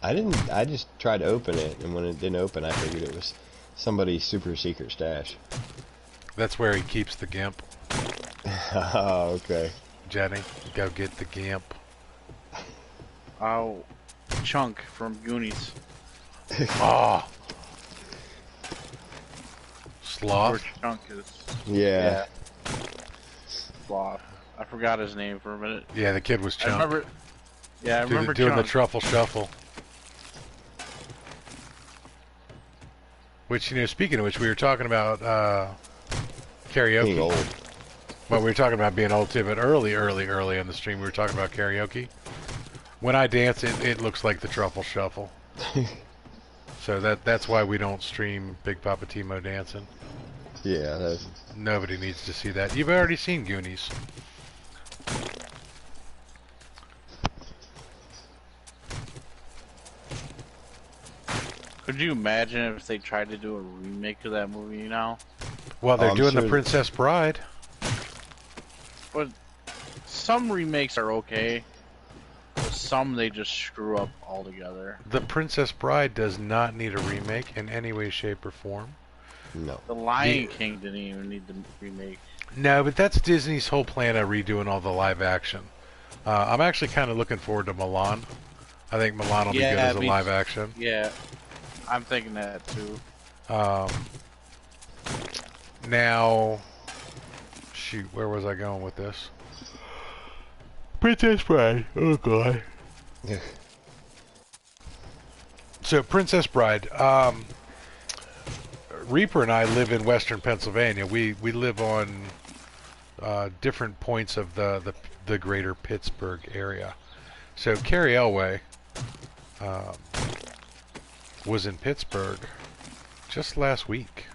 I didn't. I just tried to open it, and when it didn't open, I figured it was somebody's super secret stash. That's where he keeps the gimp. Oh, okay. Jenny, go get the gimp. Oh, Chunk from Goonies. Oh, sloth. Where Chunk is. Yeah. Sloth. I forgot his name for a minute. Yeah, the kid was I Chunk. remember. Yeah, I remember Doing the Chunk. truffle shuffle. Which, you know, speaking of which, we were talking about karaoke. Being old. Well, we were talking about being old too, but early in the stream, we were talking about karaoke. When I dance, it looks like the truffle shuffle. So that's why we don't stream Big Poppa T-Mo dancing. Yeah. That's... Nobody needs to see that. You've already seen Goonies. Could you imagine if they tried to do a remake of that movie now? Well, they're I'm doing sure the Princess Bride. But some remakes are okay. But some they just screw up altogether. The Princess Bride does not need a remake in any way, shape, or form. No. The Lion King didn't even need the remake. No, but that's Disney's whole plan of redoing all the live action. I'm actually kind of looking forward to Milan. I think Milan will be good as a live action. Yeah, I'm thinking that too. Now, shoot, where was I going with this? Princess Bride. Oh god. So Princess Bride. Reaper and I live in Western Pennsylvania. We live on different points of the greater Pittsburgh area. So Carrie Elway was in Pittsburgh just last week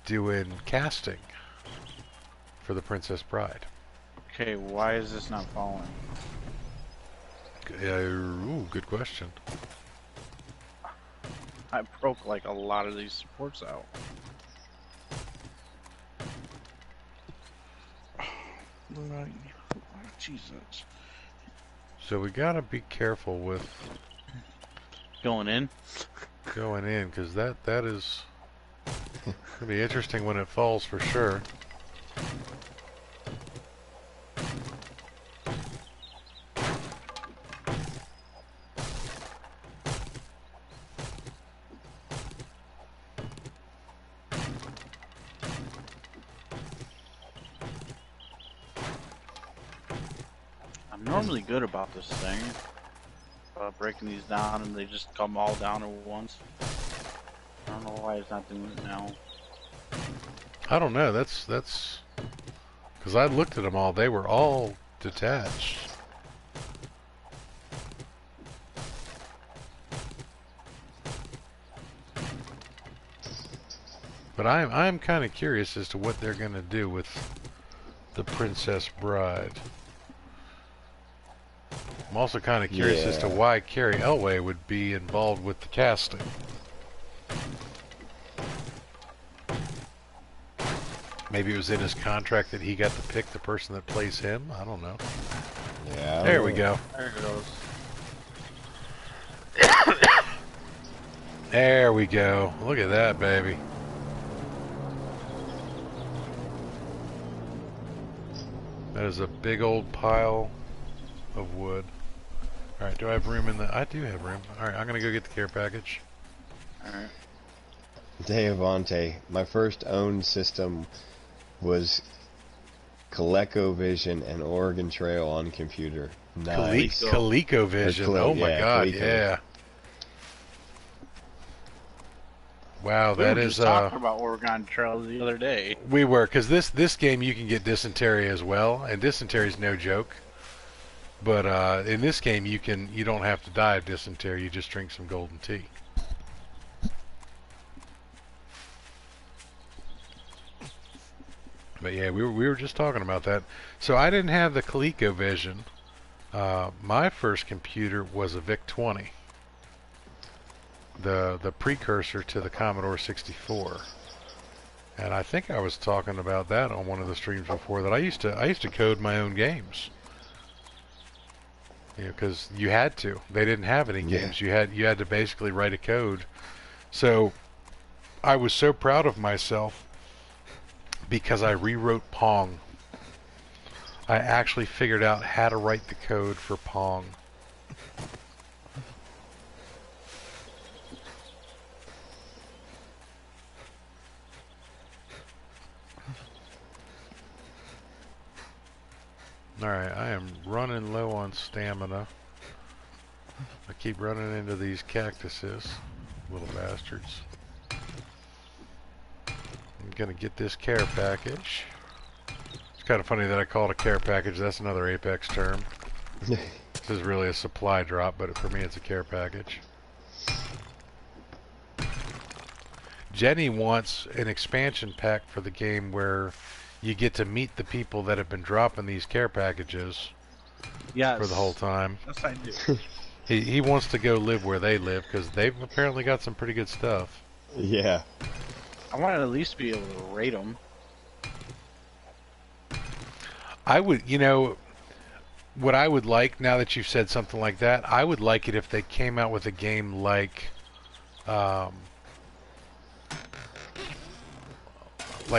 doing casting for the Princess Bride. Okay, why is this not following? Ooh, good question. I broke like a lot of these supports out. Jesus. So we gotta be careful with Going in? going in, because that is gonna be interesting when it falls for sure. I'm normally good about this thing. Breaking these down and they just come all down at once. I don't know why it's not doing it now. I don't know. That's because I looked at them all. They were all detached. But I'm kind of curious as to what they're going to do with the Princess Bride. I'm also kind of curious as to why Carrie Elway would be involved with the casting. Maybe it was in his contract that he got to pick the person that plays him. I don't know. Yeah. There we go. There it goes. There we go. Look at that, baby. That is a big old pile of wood. Alright, do I have room in the... I do have room. Alright, I'm gonna go get the care package. Alright. Deavante, my first owned system was ColecoVision and Oregon Trail on computer. Nice. ColecoVision. Oh my god, Coleco. yeah. Wow, We that were is just talking about Oregon Trail the other day. we were, because this game you can get dysentery as well, and dysentery is no joke. But in this game you don't have to die of dysentery, you just drink some golden tea. But yeah, we were just talking about that. So I didn't have the ColecoVision. My first computer was a VIC-20, the precursor to the Commodore 64. And I think I was talking about that on one of the streams before, that I used to code my own games. You know, because you had to. They didn't have any Yeah. games. You had to basically write a code. So I was so proud of myself because I rewrote Pong. I actually figured out how to write the code for Pong. Alright, I am running low on stamina. I keep running into these cactuses, little bastards. I'm gonna get this care package. It's kind of funny that I call it a care package. That's another Apex term. This is really a supply drop, but for me it's a care package. Jenny wants an expansion pack for the game where you get to meet the people that have been dropping these care packages Yes. for the whole time. Yes, I do. He wants to go live where they live because they've apparently got some pretty good stuff. Yeah. I want to at least be able to rate them. I would, you know, what I would like now that you've said something like that, I would like it if they came out with a game like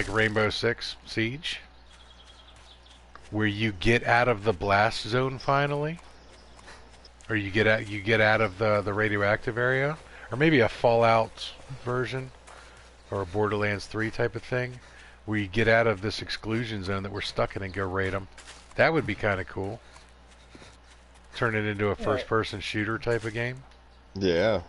Rainbow Six Siege, where you get out of the blast zone finally, or you get out of the radioactive area, or maybe a Fallout version or a Borderlands 3 type of thing, where you get out of this exclusion zone that we're stuck in and go raid them. That would be kind of cool. Turn it into a first-person shooter type of game. Yeah.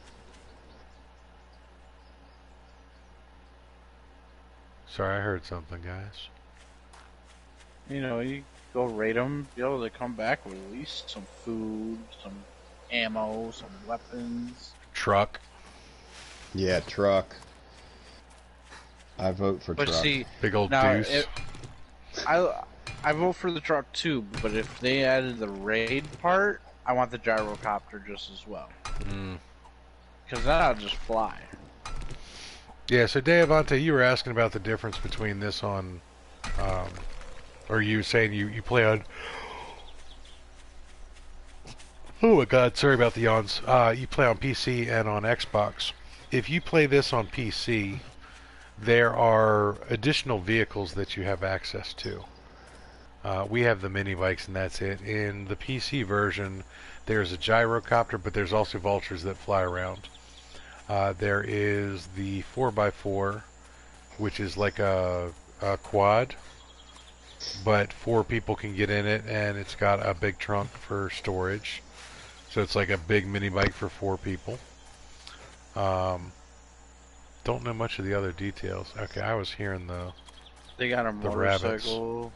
Sorry, I heard something, guys. You know, you go raid them, be able to come back with at least some food, some ammo, some weapons. Truck. Yeah, truck. I vote for But truck. see, Big old now deuce. I vote for the truck too. But if they added the raid part, I want the gyrocopter just as well. Because then I'll just fly. Yeah, so Deavante, you were asking about the difference between this on, or you saying you play on, oh my god, sorry about the yawns, you play on PC and on Xbox. If you play this on PC, there are additional vehicles that you have access to. We have the mini bikes and that's it. In the PC version, there's a gyrocopter, but there's also vultures that fly around. There is the 4x4, which is like a quad, but 4 people can get in it, and it's got a big trunk for storage. So it's like a big mini bike for 4 people. Don't know much of the other details. Okay, I was hearing They got a the rabbits. motorcycle.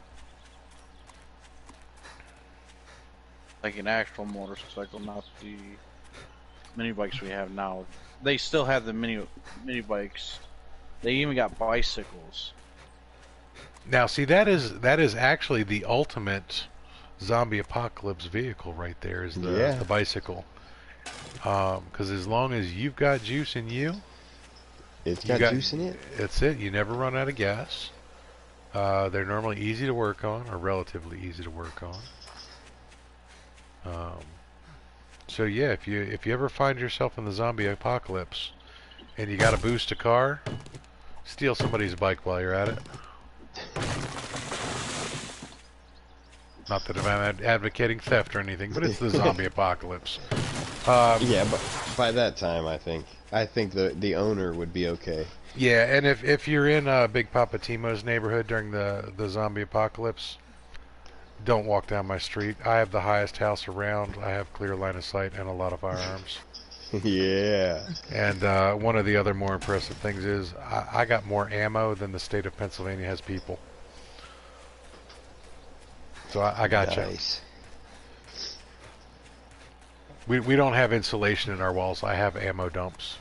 Like an actual motorcycle, not the mini bikes we have now. They still have the mini bikes. They even got bicycles. Now, see, that is actually the ultimate zombie apocalypse vehicle right there. Is the bicycle? Because as long as you've got juice in you, It's got juice in it? That's it. You never run out of gas. They're normally easy to work on, or relatively easy to work on. So yeah, if you ever find yourself in the zombie apocalypse and you got to boost a car, steal somebody's bike while you're at it. Not that I'm advocating theft or anything, but it's the zombie apocalypse. Yeah, but by that time, I think the owner would be okay. Yeah, and if you're in Big Poppa T-Mo's neighborhood during the zombie apocalypse, don't walk down my street. I have the highest house around. I have clear line of sight and a lot of firearms. Yeah. And one of the other more impressive things is I got more ammo than the state of Pennsylvania has people. So I got Nice. you. We don't have insulation in our walls. I have ammo dumps.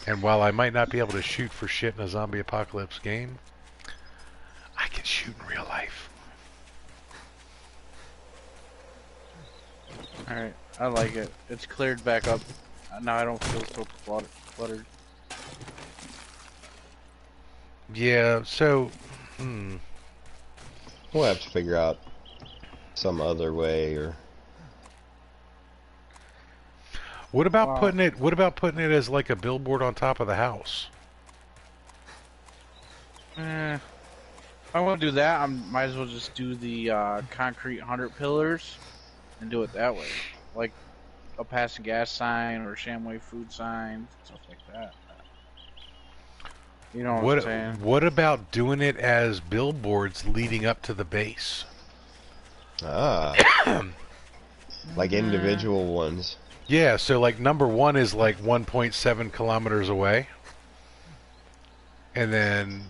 And while I might not be able to shoot for shit in a zombie apocalypse game, I can shoot in real life. Alright, I like it. It's cleared back up. Now I don't feel so cluttered. Yeah, so, We'll have to figure out some other way, or What about Well, putting it? What about putting it as like a billboard on top of the house? if I want to do that, I might as well just do the concrete 100 pillars and do it that way. Like a passing gas sign or Shamway food sign, stuff like that. You know what I'm What saying? What about doing it as billboards leading up to the base? ah, like individual ones. Yeah, so like number one is like 1.7 kilometers away, and then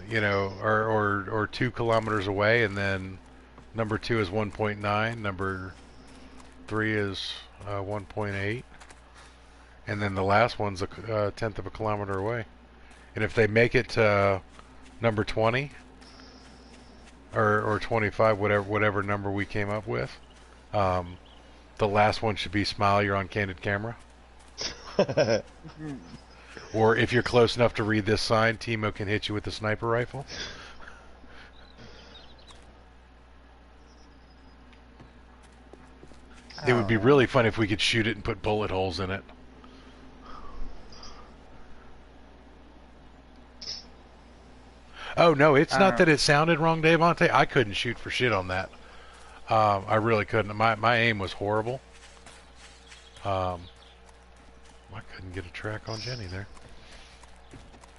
or 2 kilometers away, and then number two is 1.9, number three is 1.8, and then the last one's a tenth of a kilometer away. And if they make it to number 20 or 25, whatever number we came up with, um, the last one should be "Smile, you're on candid camera." Or if you're close enough to read this sign, T-Mo can hit you with the sniper rifle. It would be really fun if we could shoot it and put bullet holes in it. Oh no, it's not that it sounded wrong, Davante. I couldn't shoot for shit on that. I really couldn't. My aim was horrible. I couldn't get a track on Jenny there.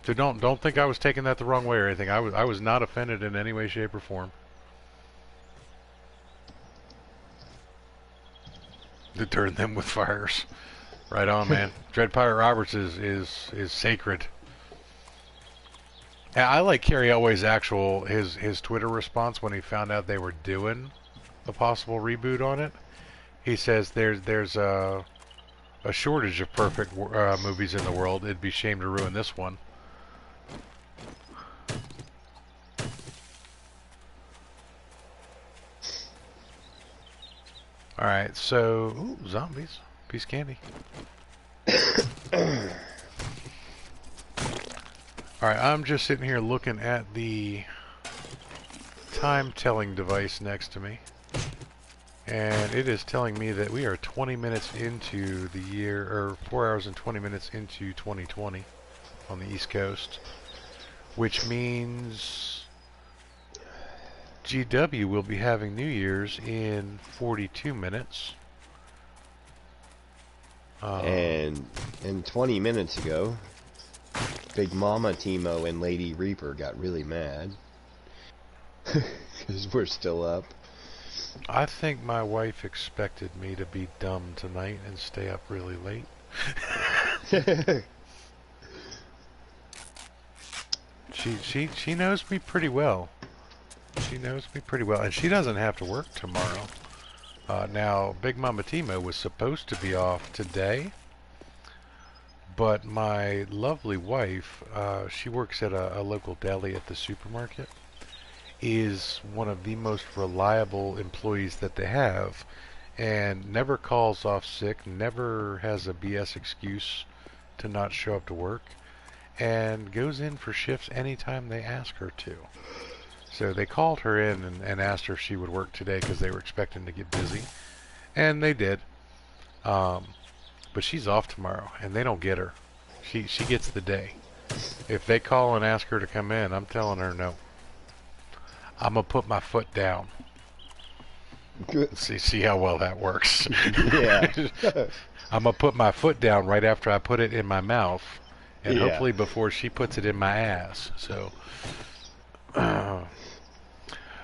So don't think I was taking that the wrong way or anything. I was not offended in any way, shape, or form. Deter them with fires. Right on, man. Dread Pirate Roberts is sacred. And I like Carrie Elway's his Twitter response when he found out they were doing a possible reboot on it. He says there's a shortage of perfect movies in the world. It'd be a shame to ruin this one. All right, so zombies, piece of candy. All right, I'm just sitting here looking at the time-telling device next to me, and it is telling me that we are 20 minutes into the year, or 4 hours and 20 minutes into 2020 on the East Coast, which means GW will be having New Year's in 42 minutes. And 20 minutes ago, Big Mama T-Mo and Lady Reaper got really mad because we're still up. I think my wife expected me to be dumb tonight and stay up really late. She knows me pretty well. She knows me pretty well, and she doesn't have to work tomorrow. Now, Big Mama T-Mo was supposed to be off today, but my lovely wife, she works at a local deli at the supermarket, is one of the most reliable employees that they have, and never calls off sick, never has a BS excuse to not show up to work, and goes in for shifts anytime they ask her to. So they called her in and asked her if she would work today because they were expecting to get busy, and they did. But she's off tomorrow, and they don't get her. She gets the day. If they call and ask her to come in, I'm telling her no. I'm gonna put my foot down. See how well that works. Yeah. I'm gonna put my foot down right after I put it in my mouth, and Yeah. hopefully before she puts it in my ass. So.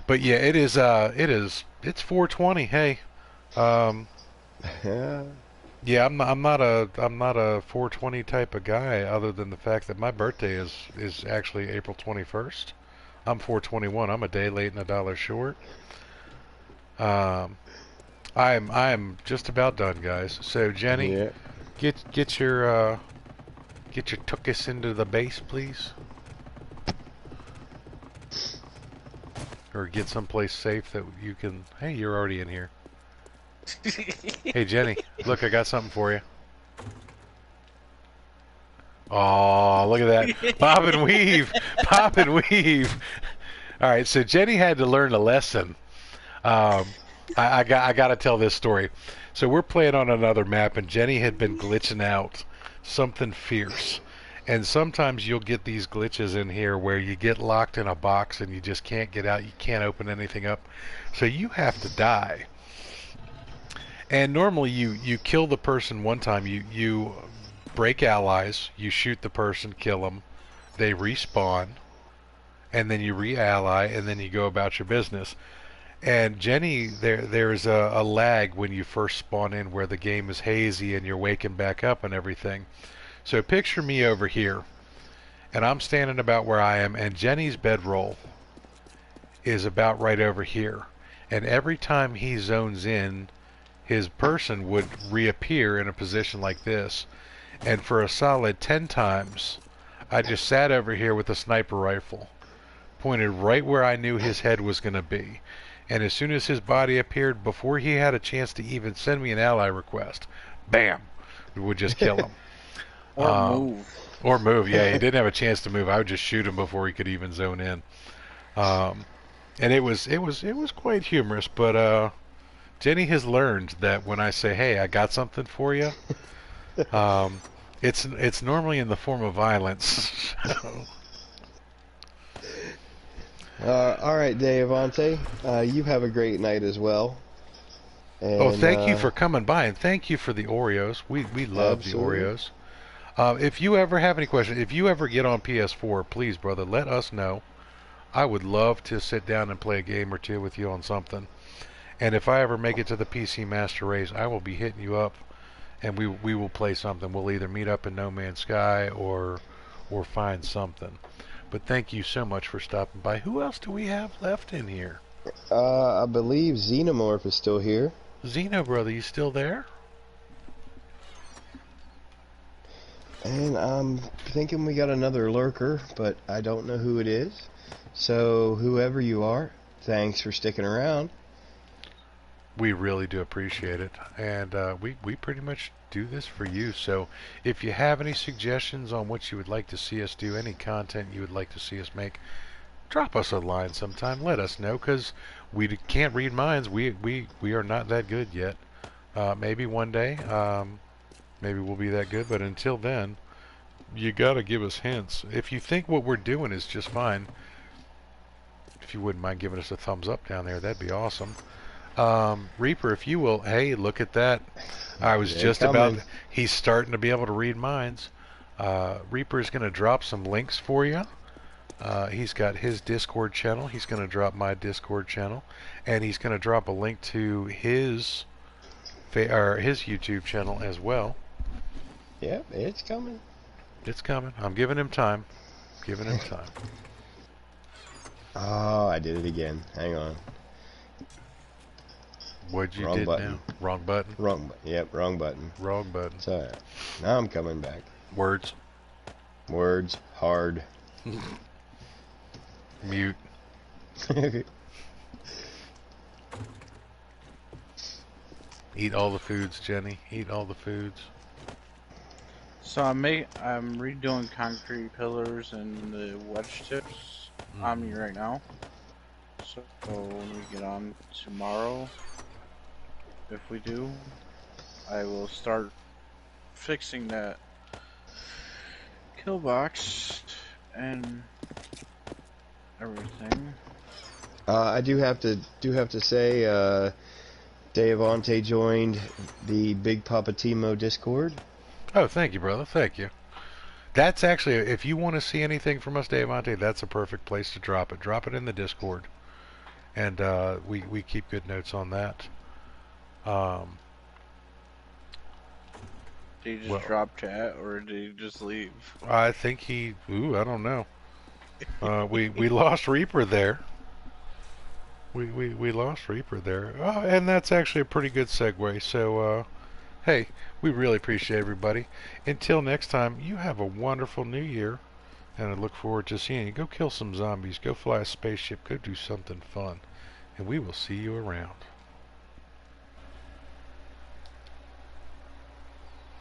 But yeah, it's 4:20. Hey, yeah, I'm not a 4:20 type of guy, other than the fact that my birthday is actually April 21st. I'm 421. I'm a day late and a dollar short. I'm just about done, guys. So Jenny, Yeah. get your tuchus into the base, please. Or get someplace safe that you can... Hey, you're already in here. Hey, Jenny, look, I got something for you. Oh, look at that. Pop and weave. Pop and weave. All right, so Jenny had to learn a lesson I got to tell this story. So we're playing on another map, and Jenny had been glitching out something fierce. And sometimes you'll get these glitches in here where you get locked in a box and you just can't get out. You can't open anything up. So you have to die. And normally you kill the person one time. You break allies. You shoot the person, kill them. They respawn, and then you re-ally, and then you go about your business. And Jenny, there's a lag when you first spawn in where the game is hazy and you're waking back up and everything. So picture me over here, and I'm standing about where I am, and Jenny's bedroll is about right over here. And every time he zones in, his person would reappear in a position like this. And for a solid 10 times, I just sat over here with a sniper rifle, pointed right where I knew his head was going to be. And as soon as his body appeared, before he had a chance to even send me an ally request, bam, we would just kill him. Or move. Or move, yeah. He didn't have a chance to move. I would just shoot him before he could even zone in. And it was quite humorous. But Jenny has learned that when I say, "Hey, I got something for you," it's normally in the form of violence. All right, Devante. You have a great night as well. And, Oh, thank you for coming by, and thank you for the Oreos. We love absolutely. the Oreos. If you ever have any questions, if you ever get on PS4, please, brother, let us know. I would love to sit down and play a game or two with you on something. And if I ever make it to the PC Master Race, I will be hitting you up, and we will play something. We'll either meet up in No Man's Sky or find something. But thank you so much for stopping by. Who else do we have left in here? I believe Xenomorph is still here. Xeno, brother, you still there? And I'm thinking we got another lurker, but I don't know who it is. So, whoever you are, thanks for sticking around. We really do appreciate it. And we pretty much do this for you. So if you have any suggestions on what you would like to see us do, any content you would like to see us make, drop us a line sometime. Let us know, because can't read minds. We are not that good yet. Maybe one day, maybe we'll be that good. But until then, you got to give us hints. If you think what we're doing is just fine, if you wouldn't mind giving us a thumbs up down there, that'd be awesome. Reaper, if you will, hey, look at that. I was They're just coming. about, he's starting to be able to read minds. Reaper is going to drop some links for you. He's got his Discord channel. He's going to drop my Discord channel. And he's going to drop a link to his YouTube channel as well. Yep, it's coming. It's coming. I'm giving him time. Giving him time. Oh, I did it again. Hang on. What'd you Wrong did button. now? Wrong button. Yep, wrong button. Wrong button. It's alright. Now I'm coming back. Words. Words, hard. Mute. Eat all the foods, Jenny. Eat all the foods. So I'm redoing concrete pillars and the wedge tips on me right now. So when we get on tomorrow, if we do, I will start fixing that kill box and everything. I do have to say, Devante joined the Big Poppa T-Mo Discord. Oh, thank you, brother. Thank you. That's actually, if you want to see anything from us, Devante, that's a perfect place to drop it. Drop it in the Discord. And we keep good notes on that. Did he just drop chat, or did he just leave? I think I don't know. We lost Reaper there. We lost Reaper there. And that's actually a pretty good segue. So, hey, we really appreciate everybody. Until next time, you have a wonderful new year. And I look forward to seeing you. Go kill some zombies. Go fly a spaceship. Go do something fun. And we will see you around.